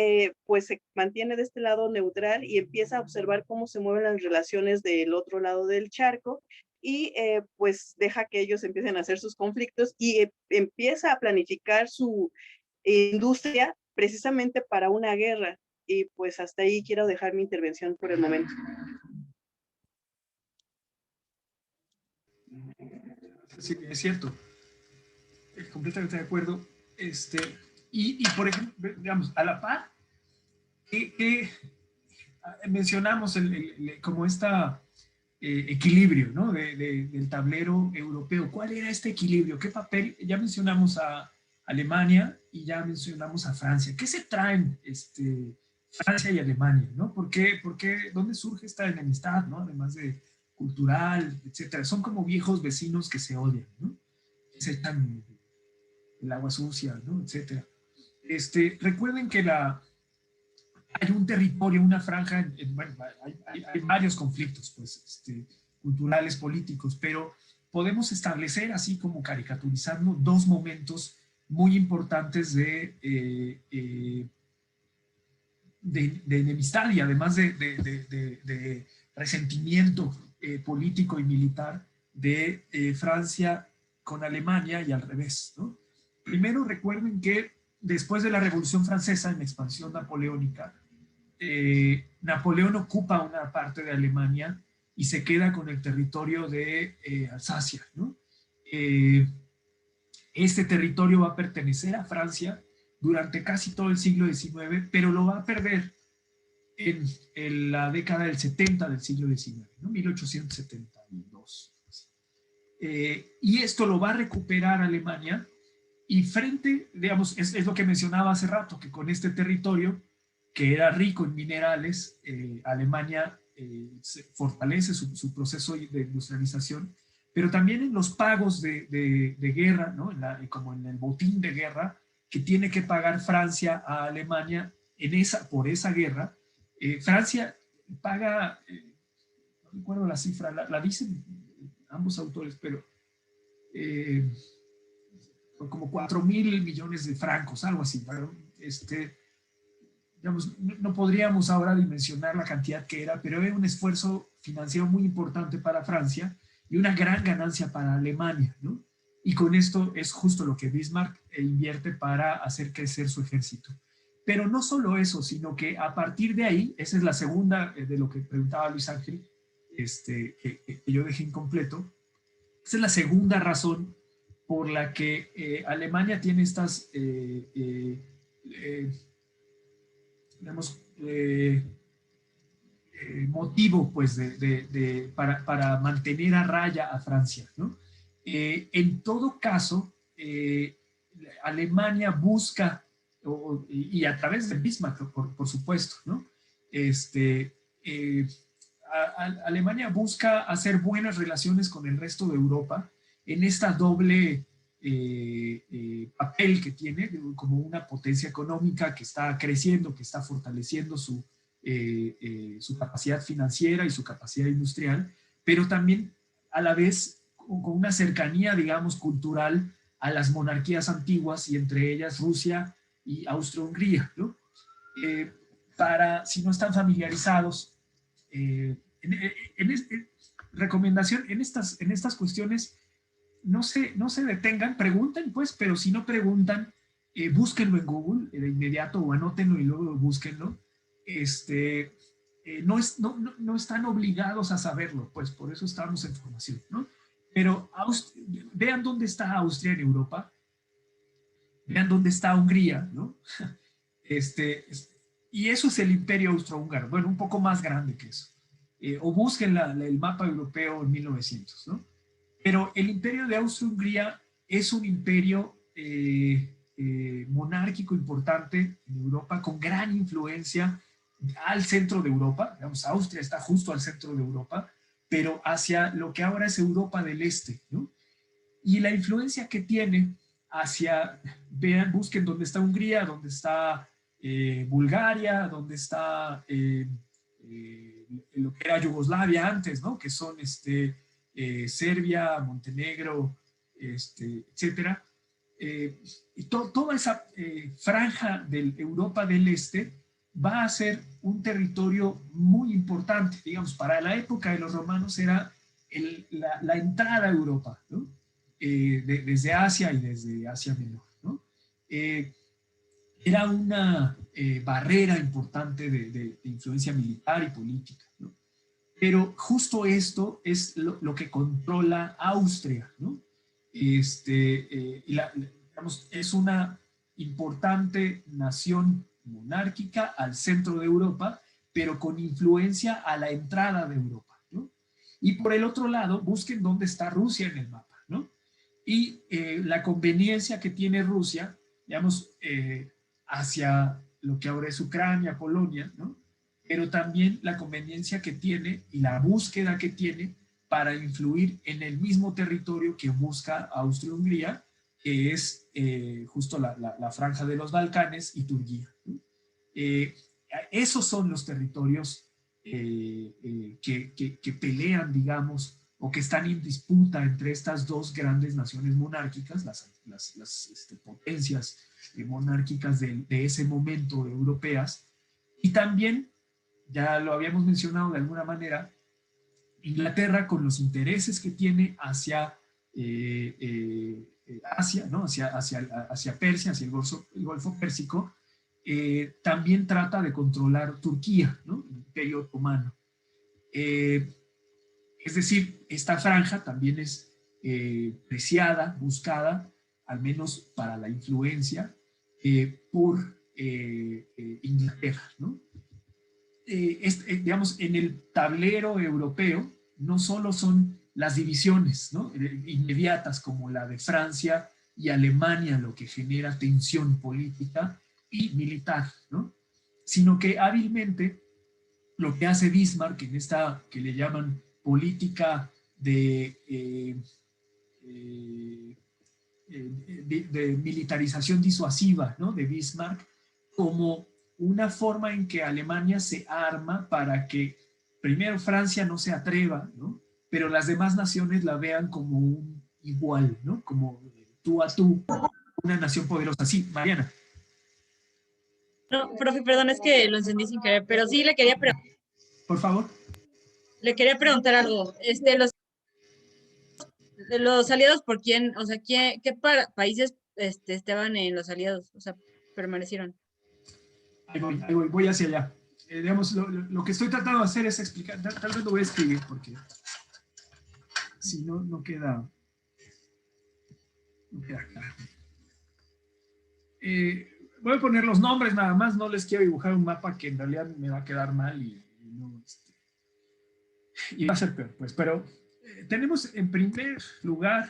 pues se mantiene de este lado neutral y empieza a observar cómo se mueven las relaciones del otro lado del charco y pues deja que ellos empiecen a hacer sus conflictos y empieza a planificar su industria precisamente para una guerra. Y pues hasta ahí quiero dejar mi intervención por el momento. Sí, es cierto. Completamente de acuerdo. Y por ejemplo, digamos, a la par, que mencionamos como equilibrio, ¿no? Del tablero europeo. ¿Cuál era este equilibrio? ¿Qué papel? Ya mencionamos a Alemania y ya mencionamos a Francia. ¿Qué se traen Francia y Alemania, ¿no? ¿Por qué? ¿Dónde surge esta enemistad, ¿no? Además de cultural, etcétera. Son como viejos vecinos que se odian, ¿no? Que se echan el agua sucia, ¿no? Etcétera. Recuerden que hay un territorio, una franja, bueno, hay varios conflictos, pues, culturales, políticos, pero podemos establecer, así como caricaturizando, dos momentos muy importantes de enemistad y además de resentimiento político y militar de Francia con Alemania y al revés, ¿no? Primero, recuerden que después de la Revolución Francesa, en la expansión napoleónica, Napoleón ocupa una parte de Alemania y se queda con el territorio de Alsacia, ¿no? Este territorio va a pertenecer a Francia durante casi todo el siglo XIX, pero lo va a perder en la década del 70 del siglo XIX, ¿no? 1872. Y esto lo va a recuperar Alemania y digamos, es lo que mencionaba hace rato, que con este territorio, que era rico en minerales, Alemania fortalece su proceso de industrialización, pero también en los pagos de guerra, ¿no? Como en el botín de guerra que tiene que pagar Francia a Alemania por esa guerra. Francia paga, no recuerdo la cifra, la dicen ambos autores, pero como 4.000 millones de francos, algo así. Digamos, no podríamos ahora dimensionar la cantidad que era, pero era un esfuerzo financiero muy importante para Francia y una gran ganancia para Alemania, ¿no? Y con esto es justo lo que Bismarck invierte para hacer crecer su ejército. Pero no solo eso, sino que a partir de ahí, esa es la segunda de lo que preguntaba Luis Ángel, que yo dejé incompleto, esa es la segunda razón por la que Alemania tiene estas, digamos, motivo pues, para mantener a raya a Francia, ¿no? En todo caso, Alemania busca, y a través de Bismarck, por supuesto, ¿no? Alemania busca hacer buenas relaciones con el resto de Europa en esta doble papel que tiene como una potencia económica que está creciendo, que está fortaleciendo su capacidad financiera y su capacidad industrial, pero también a la vez con una cercanía, digamos, cultural a las monarquías antiguas y entre ellas Rusia y Austria-Hungría, ¿no? Si no están familiarizados, recomendación, en estas cuestiones, no se detengan, pregunten pues, pero si no preguntan, búsquenlo en Google de inmediato o anótenlo y luego búsquenlo. No están obligados a saberlo, pues por eso estamos en formación, ¿no? Pero vean dónde está Austria en Europa, vean dónde está Hungría, ¿no? Y eso es el Imperio Austrohúngaro, bueno, un poco más grande que eso. O busquen el mapa europeo en 1900, ¿no? Pero el Imperio de Austria-Hungría es un imperio monárquico importante en Europa, con gran influencia al centro de Europa. Digamos, Austria está justo al centro de Europa, pero hacia lo que ahora es Europa del Este, ¿no? Y la influencia que tiene vean, busquen dónde está Hungría, dónde está Bulgaria, dónde está lo que era Yugoslavia antes, ¿no? Que son Serbia, Montenegro, etcétera. Y toda esa franja de Europa del Este va a ser un territorio muy importante, digamos, para la época de los romanos era la entrada a Europa, ¿no? Desde Asia y desde Asia Menor, ¿no? Era una barrera importante de influencia militar y política, ¿no? Pero justo esto es lo que controla Austria, ¿no? Digamos, es una importante nación monárquica al centro de Europa, pero con influencia a la entrada de Europa, ¿no? Y por el otro lado, busquen dónde está Rusia en el mapa, ¿no? Y la conveniencia que tiene Rusia, digamos, hacia lo que ahora es Ucrania, Polonia, ¿no? Pero también la conveniencia que tiene y la búsqueda que tiene para influir en el mismo territorio que busca Austria-Hungría, que es justo la franja de los Balcanes y Turquía, ¿no? Esos son los territorios que pelean, digamos, o que están en disputa entre estas dos grandes naciones monárquicas, las potencias monárquicas de ese momento europeas. Y también, ya lo habíamos mencionado de alguna manera, Inglaterra con los intereses que tiene hacia Asia, ¿no? hacia Persia, hacia el Golfo Pérsico, también trata de controlar Turquía, ¿no? El Imperio Otomano. Es decir, esta franja también es preciada, buscada, al menos para la influencia, por Inglaterra, ¿no? Digamos, en el tablero europeo no solo son las divisiones, ¿no? Inmediatas como la de Francia y Alemania lo que genera tensión política y militar, ¿no? Sino que hábilmente lo que hace Bismarck en esta que le llaman política de militarización disuasiva, ¿no? De Bismarck, como una forma en que Alemania se arma para que primero Francia no se atreva, ¿no? Pero las demás naciones la vean como un igual, ¿no? Como tú a tú, una nación poderosa. Sí, Mariana. No, profe, perdón, es que lo encendí sin querer, pero sí le quería preguntar. Por favor. Le quería preguntar algo. Los aliados, ¿por quién? O sea, ¿qué países estaban en los aliados? O sea, permanecieron. Ahí voy hacia allá. Digamos, lo que estoy tratando de hacer es explicar, tal vez lo voy a escribir porque si no, no queda claro. Voy a poner los nombres nada más, no les quiero dibujar un mapa que en realidad me va a quedar mal y va a ser peor, pues, pero tenemos en primer lugar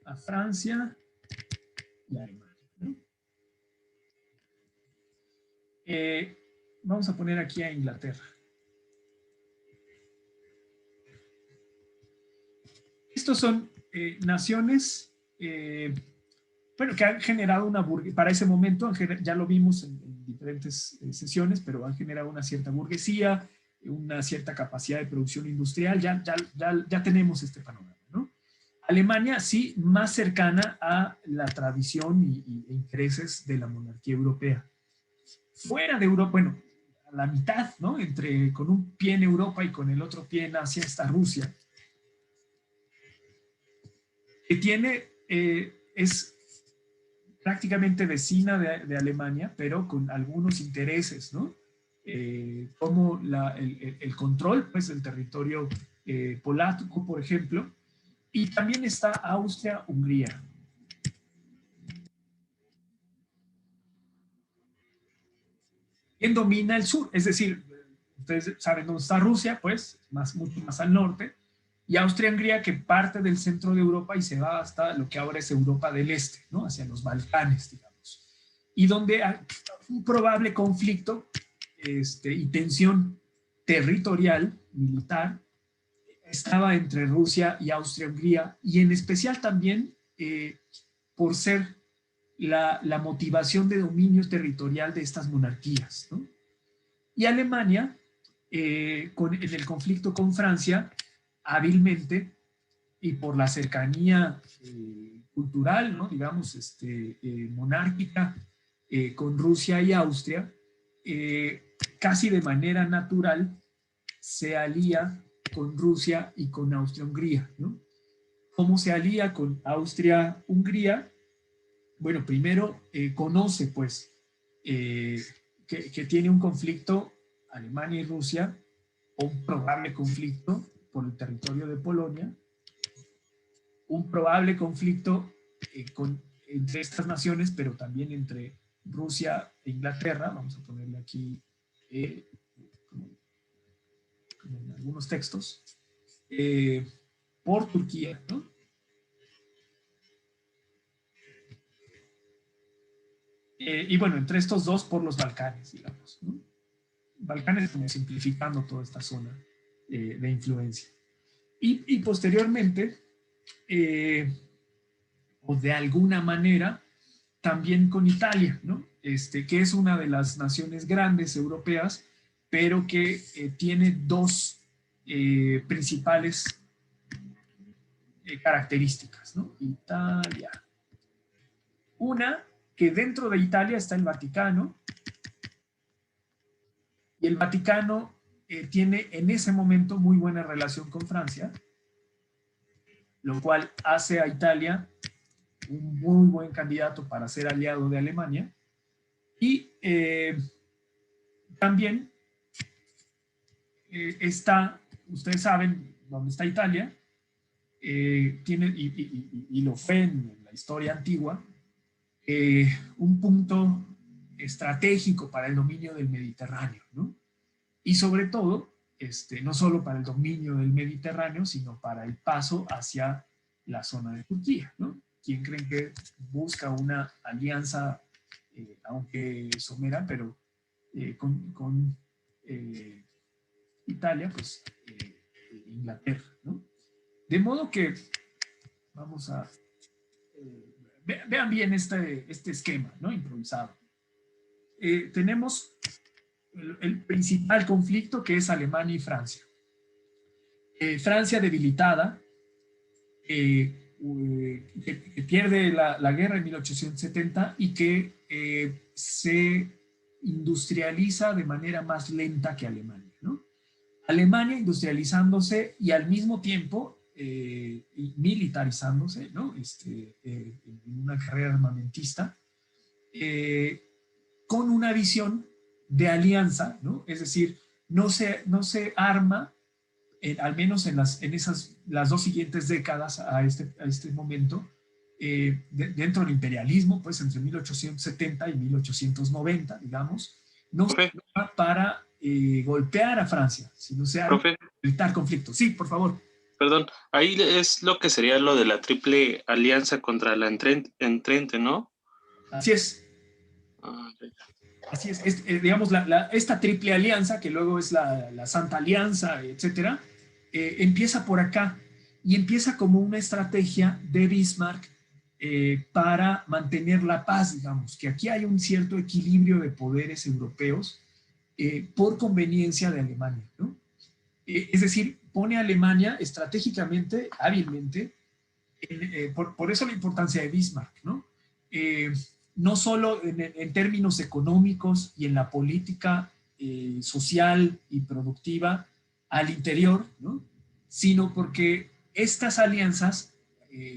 a Francia y a Alemania, ¿no? Vamos a poner aquí a Inglaterra. Estos son naciones, bueno, que han generado una burguesía, para ese momento, ya lo vimos en diferentes sesiones, pero han generado una cierta burguesía, una cierta capacidad de producción industrial, ya tenemos este panorama, ¿no? Alemania, sí, más cercana a la tradición e intereses de la monarquía europea. Fuera de Europa, bueno, la mitad, ¿no? Con un pie en Europa y con el otro pie en Asia está Rusia, que es prácticamente vecina de Alemania, pero con algunos intereses, ¿no? Como el control, pues, del territorio polaco, por ejemplo, y también está Austria-Hungría. ¿Quién domina el sur? Es decir, ustedes saben dónde está Rusia, pues, mucho más al norte, y Austria-Hungría, que parte del centro de Europa y se va hasta lo que ahora es Europa del Este, ¿no? Hacia los Balcanes, digamos. Y donde hay un probable conflicto y tensión territorial, militar, estaba entre Rusia y Austria-Hungría, y en especial también por ser la motivación de dominio territorial de estas monarquías, ¿no? Y Alemania, en el conflicto con Francia, hábilmente, y por la cercanía cultural, ¿no? Digamos, monárquica, con Rusia y Austria, casi de manera natural se alía con Rusia y con Austria-Hungría, ¿no? ¿Cómo se alía con Austria-Hungría? Bueno, primero conoce, pues, que tiene un conflicto Alemania y Rusia, o un probable conflicto por el territorio de Polonia, un probable conflicto entre estas naciones, pero también entre Rusia e Inglaterra. Vamos a ponerle aquí como en algunos textos, por Turquía, ¿no? Y bueno, entre estos dos por los Balcanes, digamos, ¿no? Balcanes, como simplificando toda esta zona de influencia. Y posteriormente, o de alguna manera, también con Italia, ¿no? Que es una de las naciones grandes europeas, pero que tiene dos principales características, ¿no? Italia. Una, que dentro de Italia está el Vaticano, y el Vaticano tiene en ese momento muy buena relación con Francia, lo cual hace a Italia un muy buen candidato para ser aliado de Alemania. Y también ustedes saben dónde está Italia, y lo fue en la historia antigua, un punto estratégico para el dominio del Mediterráneo, ¿no? Y sobre todo, no solo para el dominio del Mediterráneo, sino para el paso hacia la zona de Turquía, ¿no? ¿Quién creen que busca una alianza, aunque somera, pero con Italia, pues Inglaterra, ¿no? De modo que vamos a... vean bien este esquema, ¿no? Improvisado. Tenemos el principal conflicto, que es Alemania y Francia. Francia debilitada, que pierde la guerra en 1870 y que se industrializa de manera más lenta que Alemania, ¿no? Alemania industrializándose y al mismo tiempo militarizándose, ¿no? En una carrera armamentista, con una visión de alianza, ¿no? Es decir, no se arma, al menos en las dos siguientes décadas a este momento, dentro del imperialismo, pues entre 1870 y 1890, digamos, no se arma para golpear a Francia, sino se arma para evitar conflictos. Sí, por favor. Perdón, ahí es lo que sería lo de la triple alianza contra la Entente, ¿no? Así es. Así es, digamos, esta triple alianza, que luego es la Santa Alianza, etcétera, empieza por acá, y empieza como una estrategia de Bismarck para mantener la paz, digamos, que aquí hay un cierto equilibrio de poderes europeos por conveniencia de Alemania, ¿no? Es decir, pone a Alemania estratégicamente, hábilmente, por eso la importancia de Bismarck, ¿no? No solo en términos económicos y en la política social y productiva al interior, ¿no? Sino porque estas alianzas,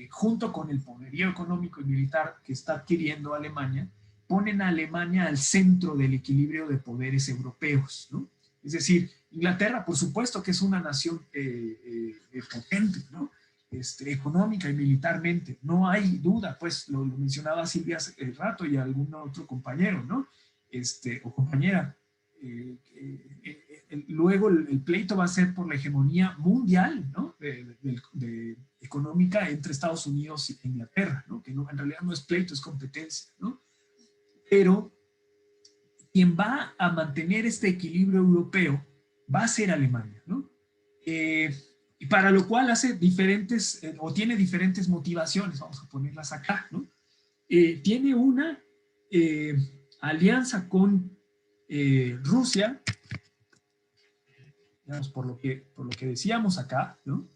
junto con el poderío económico y militar que está adquiriendo Alemania, ponen a Alemania al centro del equilibrio de poderes europeos, ¿no? Es decir, Inglaterra, por supuesto que es una nación potente, ¿no? Económica y militarmente, no hay duda, pues lo mencionaba Silvia hace rato y algún otro compañero, ¿no? O compañera. Luego el pleito va a ser por la hegemonía mundial, ¿no? Económica entre Estados Unidos e Inglaterra, ¿no? Que no, en realidad no es pleito, es competencia, ¿no? Pero quien va a mantener este equilibrio europeo va a ser Alemania, ¿no? Y para lo cual hace diferentes, o tiene diferentes motivaciones, vamos a ponerlas acá, ¿no? Tiene una alianza con Rusia, digamos, por lo que decíamos acá, ¿no?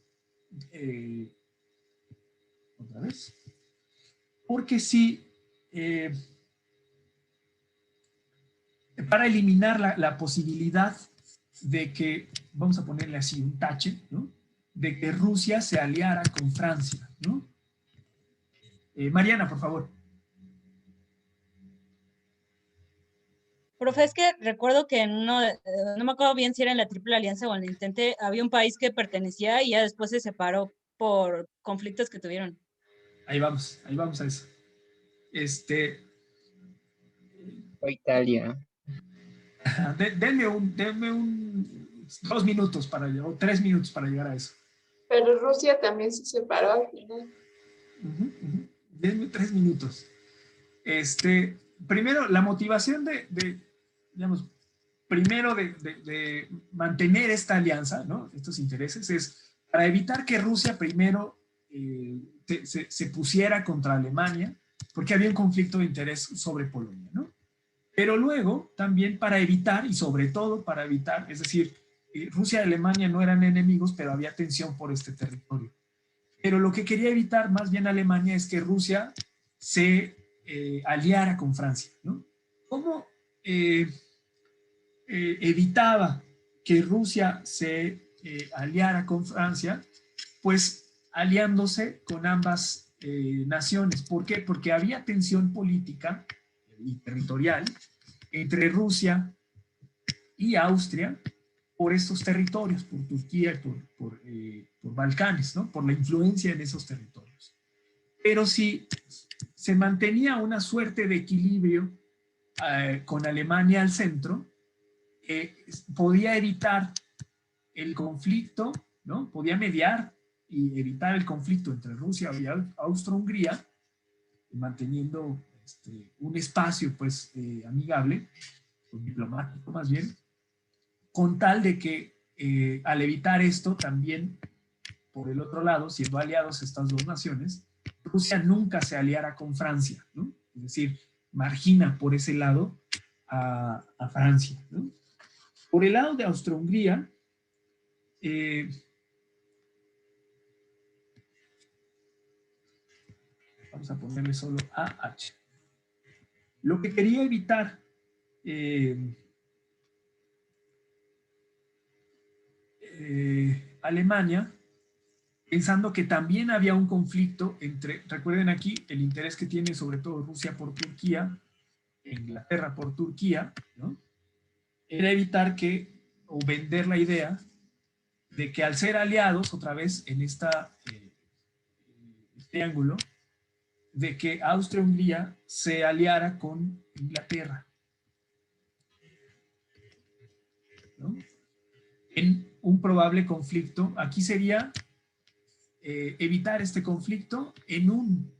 Otra vez. Porque si para eliminar la posibilidad de que, vamos a ponerle así un tache, ¿no? De que Rusia se aliara con Francia, ¿no? Mariana, por favor. Profe, es que recuerdo que en uno, no me acuerdo bien si era en la Triple Alianza o en el Entente, había un país que pertenecía y ya después se separó por conflictos que tuvieron. Ahí vamos a eso. O Italia. Denme 2 minutos o 3 minutos para llegar a eso. Pero Rusia también se separó al final. Denme 3 minutos. Primero, la motivación digamos, primero de mantener esta alianza, ¿no? Estos intereses, es para evitar que Rusia primero se pusiera contra Alemania, porque había un conflicto de interés sobre Polonia, ¿no? Pero luego también para evitar, y sobre todo para evitar, es decir, Rusia y Alemania no eran enemigos, pero había tensión por este territorio. Pero lo que quería evitar más bien Alemania es que Rusia se aliara con Francia, ¿no? ¿Cómo evitaba que Rusia se aliara con Francia? Pues aliándose con ambas naciones. ¿Por qué? Porque había tensión política y territorial entre Rusia y Austria por estos territorios, por Turquía y por Balcanes, ¿no? Por la influencia en esos territorios. Pero si se mantenía una suerte de equilibrio con Alemania al centro, podía evitar el conflicto, ¿no? Podía mediar y evitar el conflicto entre Rusia y Austro-Hungría, manteniendo un espacio, pues, amigable, diplomático más bien, con tal de que al evitar esto también, por el otro lado, siendo aliados estas dos naciones, Rusia nunca se aliara con Francia, ¿no? Es decir, margina por ese lado a Francia, ¿no? Por el lado de Austro-Hungría, vamos a ponerle solo AH. Lo que quería evitar Alemania, pensando que también había un conflicto entre, recuerden aquí, el interés que tiene sobre todo Rusia por Turquía, Inglaterra por Turquía, ¿no? Era evitar o vender la idea de que al ser aliados, otra vez en este ángulo, de que Austria-Hungría se aliara con Inglaterra, ¿no? En un probable conflicto. Aquí sería evitar este conflicto en un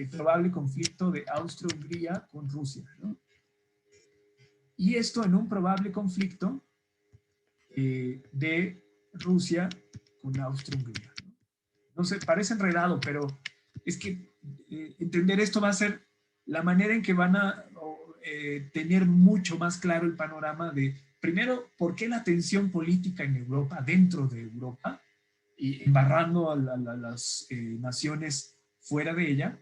probable conflicto de Austria-Hungría con Rusia, ¿no? Y esto en un probable conflicto de Rusia con Austria-Hungría. No sé, parece enredado, pero es que entender esto va a ser la manera en que van a tener mucho más claro el panorama de, primero, por qué la tensión política en Europa, dentro de Europa, y embarrando a las naciones fuera de ella,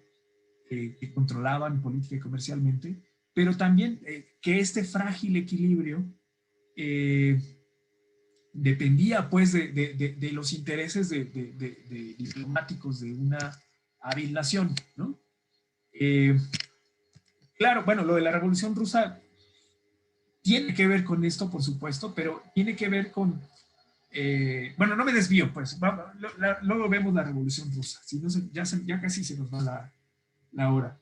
que controlaban política y comercialmente, pero también que este frágil equilibrio dependía pues de los intereses de diplomáticos de una hábil nación, ¿no? Claro, bueno, lo de la Revolución Rusa tiene que ver con esto, por supuesto, pero tiene que ver con, bueno, no me desvío, pues, luego vemos la Revolución Rusa, si no, ya casi se nos va la hora.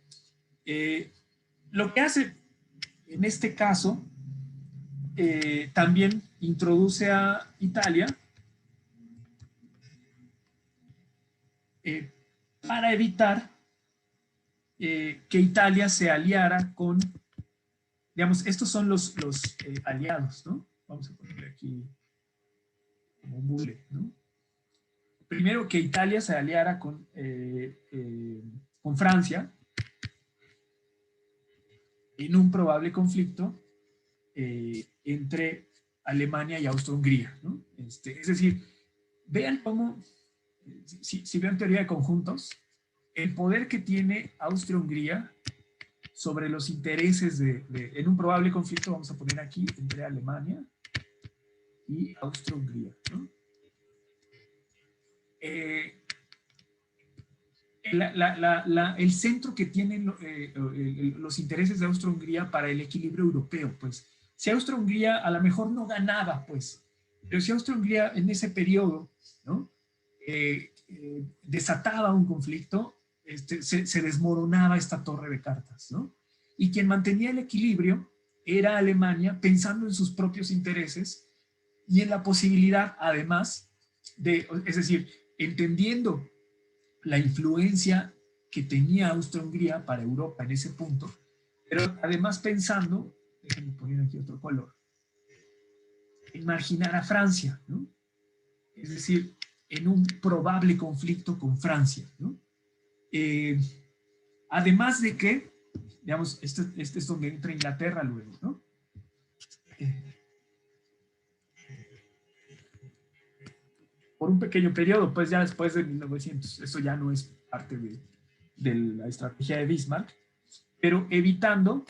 Lo que hace en este caso, también introduce a Italia para evitar que Italia se aliara con, digamos, estos son los aliados, ¿no? Vamos a ponerle aquí como un bullet, ¿no? Primero, que Italia se aliara con Francia en un probable conflicto entre Alemania y Austria-Hungría, ¿no? Es decir, vean cómo, si vean teoría de conjuntos, el poder que tiene Austria-Hungría sobre los intereses en un probable conflicto, vamos a poner aquí, entre Alemania y Austria-Hungría, ¿no? El centro que tienen los intereses de Austria-Hungría para el equilibrio europeo, pues, si Austria-Hungría a lo mejor no ganaba, pues, pero si Austria-Hungría en ese periodo, ¿no? Desataba un conflicto, se desmoronaba esta torre de cartas, ¿no? Y quien mantenía el equilibrio era Alemania, pensando en sus propios intereses y en la posibilidad, además, es decir, entendiendo la influencia que tenía Austria-Hungría para Europa en ese punto, pero además pensando, déjenme poner aquí otro color, en marginar a Francia, ¿no? Es decir, en un probable conflicto con Francia, ¿no? Además de que, digamos, este es donde entra Inglaterra luego, ¿no? Por un pequeño periodo, pues ya después de 1900, eso ya no es parte de la estrategia de Bismarck, pero evitando,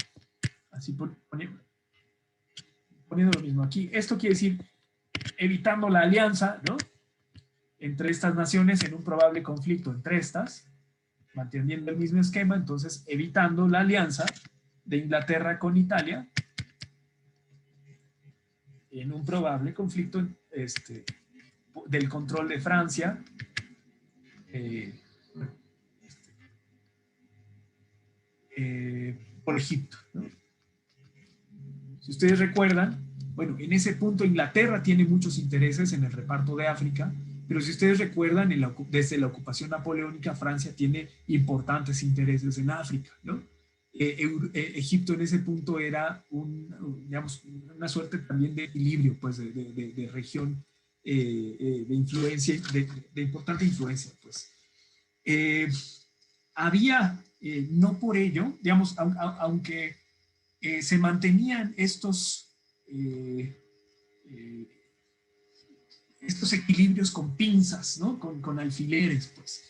así poniendo lo mismo aquí, esto quiere decir evitando la alianza, ¿no? Entre estas naciones en un probable conflicto entre estas, manteniendo el mismo esquema, entonces evitando la alianza de Inglaterra con Italia en un probable conflicto del control de Francia por Egipto, ¿no? Si ustedes recuerdan, bueno, en ese punto Inglaterra tiene muchos intereses en el reparto de África, pero si ustedes recuerdan, desde la ocupación napoleónica, Francia tiene importantes intereses en África, ¿no? Egipto en ese punto era digamos, una suerte también de equilibrio, pues, de región de influencia, de importante influencia, pues. Había, no por ello, digamos, aunque se mantenían estos equilibrios con pinzas, ¿no? Con alfileres, pues.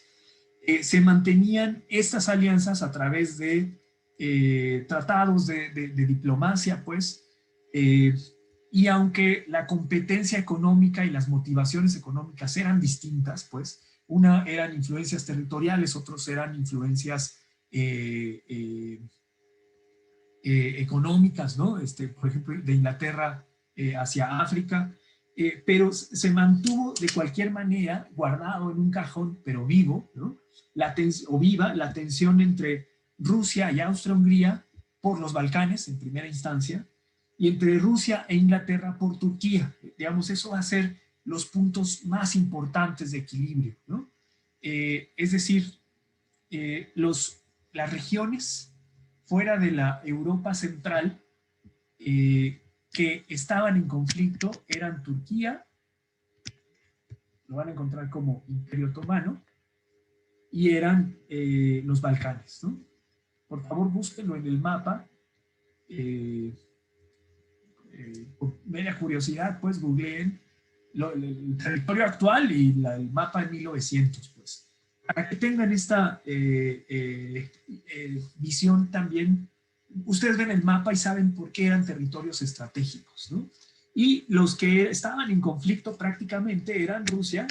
Se mantenían estas alianzas a través de tratados de diplomacia, pues, y aunque la competencia económica y las motivaciones económicas eran distintas, pues, una eran influencias territoriales, otros eran influencias económicas, ¿no? Por ejemplo, de Inglaterra hacia África, pero se mantuvo de cualquier manera guardado en un cajón, pero vivo, ¿no? La tensión entre Rusia y Austria-Hungría por los Balcanes, en primera instancia, y entre Rusia e Inglaterra por Turquía. Digamos, eso va a ser los puntos más importantes de equilibrio, ¿no? Es decir, las regiones fuera de la Europa central que estaban en conflicto eran Turquía, lo van a encontrar como Imperio Otomano, y eran los Balcanes, ¿no? Por favor, búsquenlo en el mapa. Por media curiosidad, pues googleen el territorio actual y el mapa de 1900, pues, para que tengan esta visión también ustedes ven el mapa y saben por qué eran territorios estratégicos, ¿no? Y los que estaban en conflicto prácticamente eran Rusia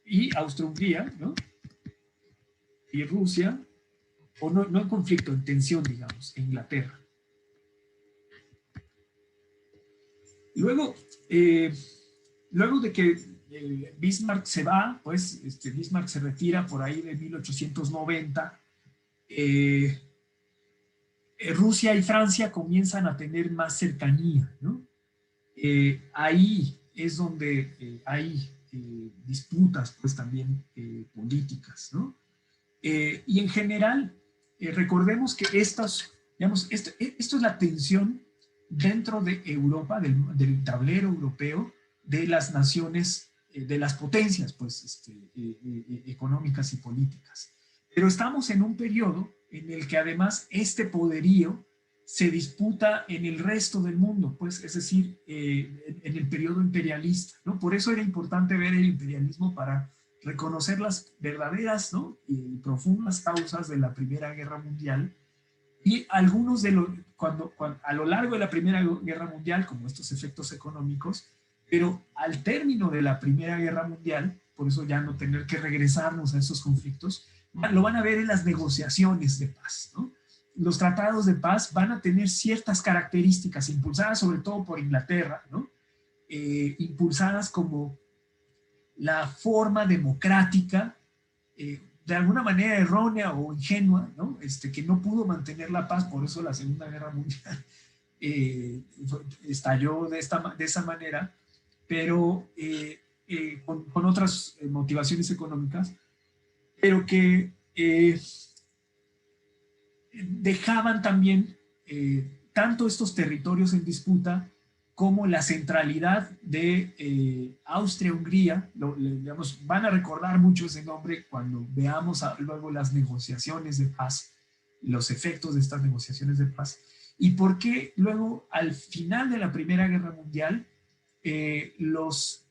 y Austria-Hungría, ¿no? Y Rusia, o no en conflicto, en tensión, digamos, e Inglaterra. Luego, luego de que Bismarck se va, pues Bismarck se retira por ahí de 1890, Rusia y Francia comienzan a tener más cercanía, ¿no? Ahí es donde hay disputas, pues también políticas, ¿no? Y en general, recordemos que digamos, esto es la tensión dentro de Europa, del tablero europeo, de las naciones, de las potencias, pues, económicas y políticas. Pero estamos en un periodo en el que además este poderío se disputa en el resto del mundo, pues, es decir, en el periodo imperialista, ¿no? Por eso era importante ver el imperialismo para reconocer las verdaderas, ¿no?, y profundas causas de la Primera Guerra Mundial, y algunos de los, a lo largo de la Primera Guerra Mundial, como estos efectos económicos, pero al término de la Primera Guerra Mundial, por eso ya no tener que regresarnos a esos conflictos, lo van a ver en las negociaciones de paz, ¿no? Los tratados de paz van a tener ciertas características impulsadas sobre todo por Inglaterra, ¿no? Impulsadas como la forma democrática, de alguna manera errónea o ingenua, ¿no? Que no pudo mantener la paz, por eso la Segunda Guerra Mundial estalló de esa manera, pero con otras motivaciones económicas, pero que dejaban también tanto estos territorios en disputa como la centralidad de Austria-Hungría. Digamos, van a recordar mucho ese nombre cuando veamos luego las negociaciones de paz, los efectos de estas negociaciones de paz, y por qué luego al final de la Primera Guerra Mundial los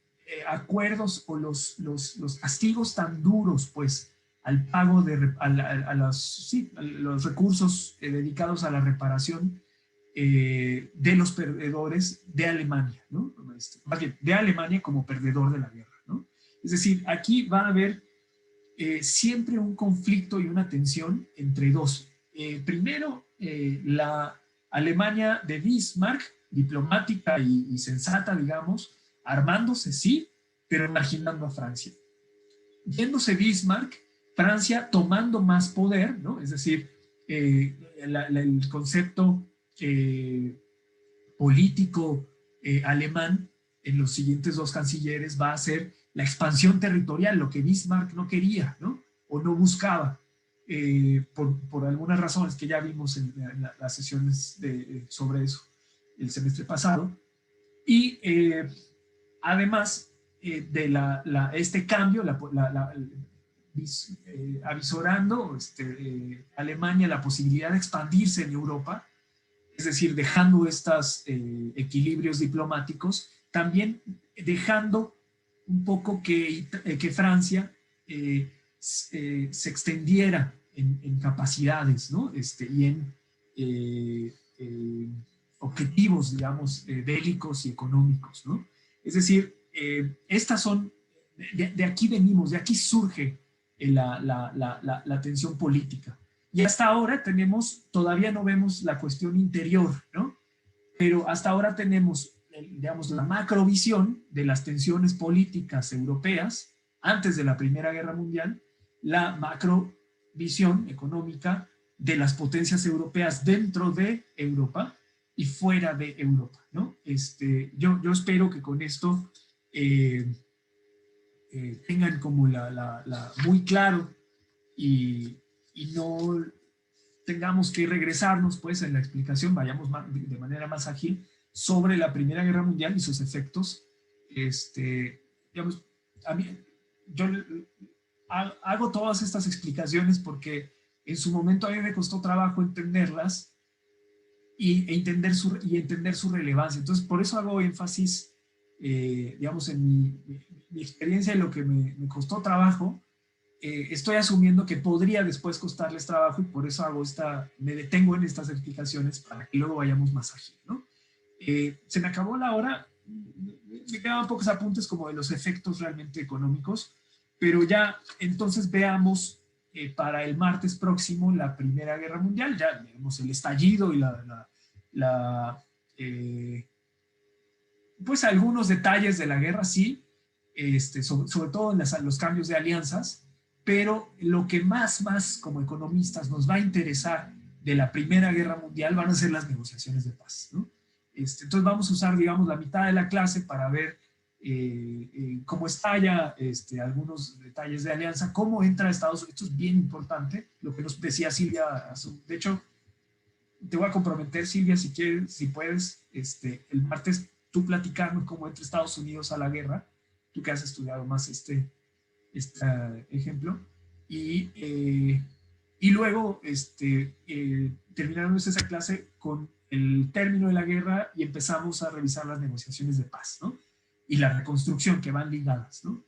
acuerdos o los castigos tan duros, pues, al pago a los recursos dedicados a la reparación de los perdedores de Alemania, ¿no? Más bien, de Alemania como perdedor de la guerra, ¿no? Es decir, aquí va a haber siempre un conflicto y una tensión entre dos. Primero, la Alemania de Bismarck, diplomática y sensata, digamos, armándose, sí, pero marginando a Francia. Yéndose Bismarck, Francia tomando más poder, ¿no? Es decir, el concepto político alemán en los siguientes dos cancilleres va a ser la expansión territorial, lo que Bismarck no quería, ¿no? O no buscaba, por algunas razones que ya vimos en las sesiones sobre eso el semestre pasado. Y además de este cambio, avisorando Alemania la posibilidad de expandirse en Europa, es decir, dejando estos equilibrios diplomáticos, también dejando un poco que Francia se extendiera en capacidades, ¿no? Y en objetivos, digamos, bélicos y económicos, ¿no? Es decir, estas son, de aquí venimos, de aquí surge la tensión política. Y hasta ahora todavía no vemos la cuestión interior, ¿no? Pero hasta ahora tenemos, digamos, la macrovisión de las tensiones políticas europeas antes de la Primera Guerra Mundial, la macrovisión económica de las potencias europeas dentro de Europa y fuera de Europa, ¿no? Yo espero que con esto tengan como muy claro y no tengamos que regresarnos, pues, en la explicación, vayamos de manera más ágil sobre la Primera Guerra Mundial y sus efectos. Digamos, yo hago todas estas explicaciones porque en su momento a mí me costó trabajo entenderlas y entender su relevancia. Entonces, por eso hago énfasis, digamos, en mi experiencia, en lo que me costó trabajo, estoy asumiendo que podría después costarles trabajo y por eso me detengo en estas certificaciones para que luego vayamos más ágil, ¿no? Se me acabó la hora, me quedaban pocos apuntes como de los efectos realmente económicos, pero ya entonces veamos para el martes próximo la Primera Guerra Mundial, ya veremos el estallido y pues algunos detalles de la guerra, sí, sobre todo en los cambios de alianzas, pero lo que más como economistas nos va a interesar de la Primera Guerra Mundial van a ser las negociaciones de paz, ¿no? Entonces vamos a usar, digamos, la mitad de la clase para ver cómo estalla algunos detalles de alianza, cómo entra Estados Unidos. Esto es bien importante, lo que nos decía Silvia. De hecho, te voy a comprometer, Silvia, si quieres, si puedes, el martes tú platicarnos cómo entra Estados Unidos a la guerra, tú que has estudiado más este ejemplo, y luego terminamos esa clase con el término de la guerra y empezamos a revisar las negociaciones de paz, ¿no? Y la reconstrucción que van ligadas, ¿no?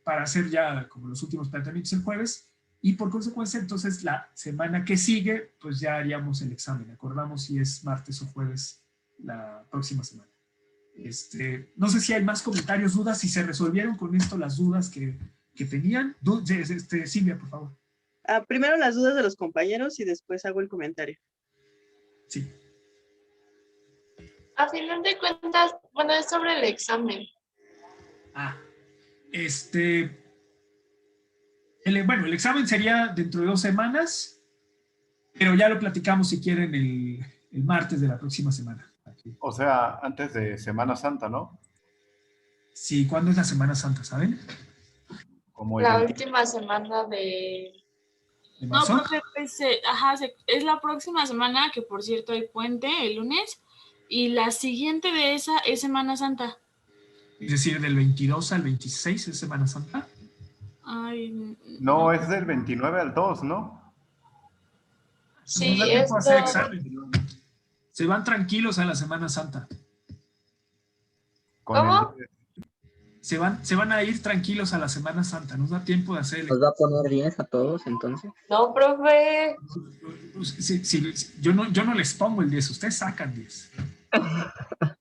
Para hacer ya como los últimos planteamientos el jueves, y por consecuencia entonces la semana que sigue pues ya haríamos el examen. Acordamos si es martes o jueves la próxima semana. No sé si hay más comentarios, dudas, si se resolvieron con esto las dudas que tenían. Silvia, por favor. Primero las dudas de los compañeros y después hago el comentario. Sí. A final de cuentas, bueno, es sobre el examen. Bueno, el examen sería dentro de 2 semanas, pero ya lo platicamos si quieren el martes de la próxima semana. O sea, antes de Semana Santa, ¿no? Sí, ¿cuándo es la Semana Santa, saben? Como la última semana de... No, profe, pues, es la próxima semana, que por cierto hay puente el lunes, y la siguiente de esa es Semana Santa. Es decir, del 22 al 26 es Semana Santa. Ay, no, es del 29 al 2, ¿no? Sí, hacer examen. Se van tranquilos a la Semana Santa. ¿Cómo? Se van a ir tranquilos a la Semana Santa. Nos da tiempo de hacer el... ¿Nos va a poner 10 a todos entonces? No, profe. Sí, yo no les pongo el 10, ustedes sacan 10. A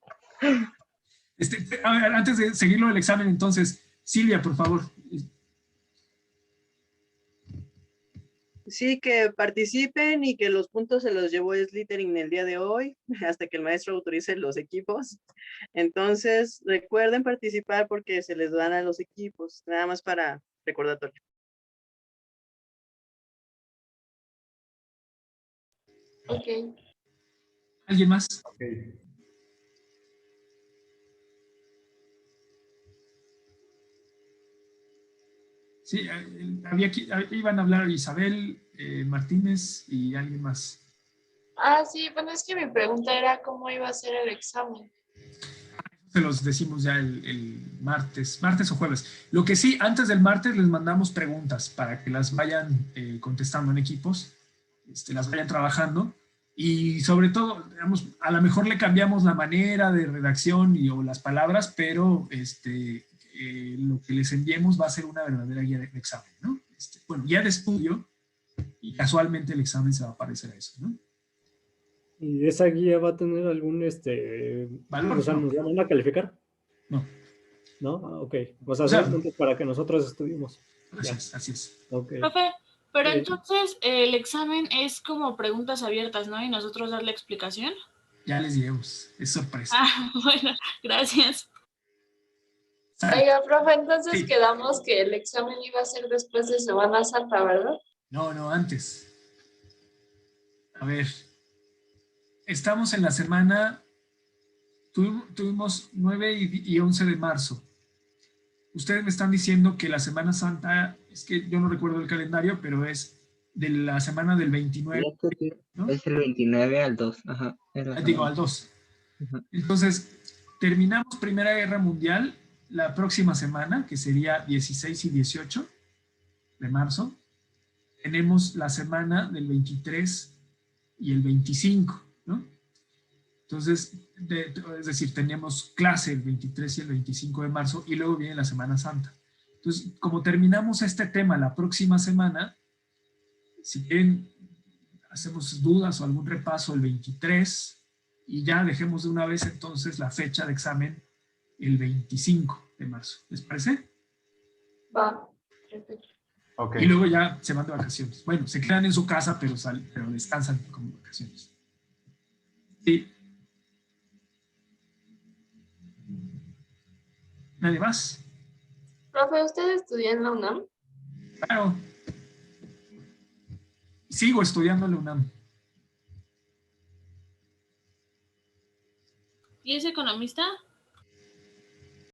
ver, antes de seguirlo el examen, entonces, Silvia, por favor. Sí, que participen y que los puntos se los llevó Slytherin el día de hoy, hasta que el maestro autorice los equipos. Entonces, recuerden participar porque se les dan a los equipos, nada más para recordatorio. Ok. ¿Alguien más? Ok. Sí, iban a hablar Isabel Martínez y alguien más. Sí, bueno, es que mi pregunta era cómo iba a ser el examen. Se los decimos ya el martes o jueves. Lo que sí, antes del martes les mandamos preguntas para que las vayan contestando en equipos, las vayan trabajando, y sobre todo, digamos, a lo mejor le cambiamos la manera de redacción o las palabras, pero lo que les enviemos va a ser una verdadera guía de examen, ¿no? Bueno, guía de estudio, y casualmente el examen se va a parecer a eso, ¿no? ¿Y esa guía va a tener algún valor? O sea, ¿nos van a calificar? No. ¿No? Ok. O sea, son puntos para que nosotros estudiemos. Así es. Okay. Profe, pero entonces el examen es como preguntas abiertas, ¿no? Y nosotros dar la explicación. Ya les diremos, es sorpresa. Bueno, gracias. Oiga, profe, entonces quedamos que el examen iba a ser después de Semana Santa, ¿verdad? No, antes. A ver, estamos en la semana, tuvimos 9 y 11 de marzo. Ustedes me están diciendo que la Semana Santa, es que yo no recuerdo el calendario, pero es de la semana del 29. ¿No? Es el 29 al 2. Ajá. Digo, al 2. Ajá. Entonces, terminamos Primera Guerra Mundial la próxima semana, que sería 16 y 18 de marzo. Tenemos la semana del 23 y el 25, ¿no? Entonces, es decir, tenemos clase el 23 y el 25 de marzo y luego viene la Semana Santa. Entonces, como terminamos este tema la próxima semana, si quieren, hacemos dudas o algún repaso el 23 y ya dejemos de una vez entonces la fecha de examen el 25 de marzo. ¿Les parece? Va, perfecto. Okay. Y luego ya se van de vacaciones. Bueno, se quedan en su casa, pero descansan como vacaciones. Sí. ¿Nadie más? Profe, ¿usted estudió en la UNAM? Claro. Sigo estudiando en la UNAM. ¿Y es economista?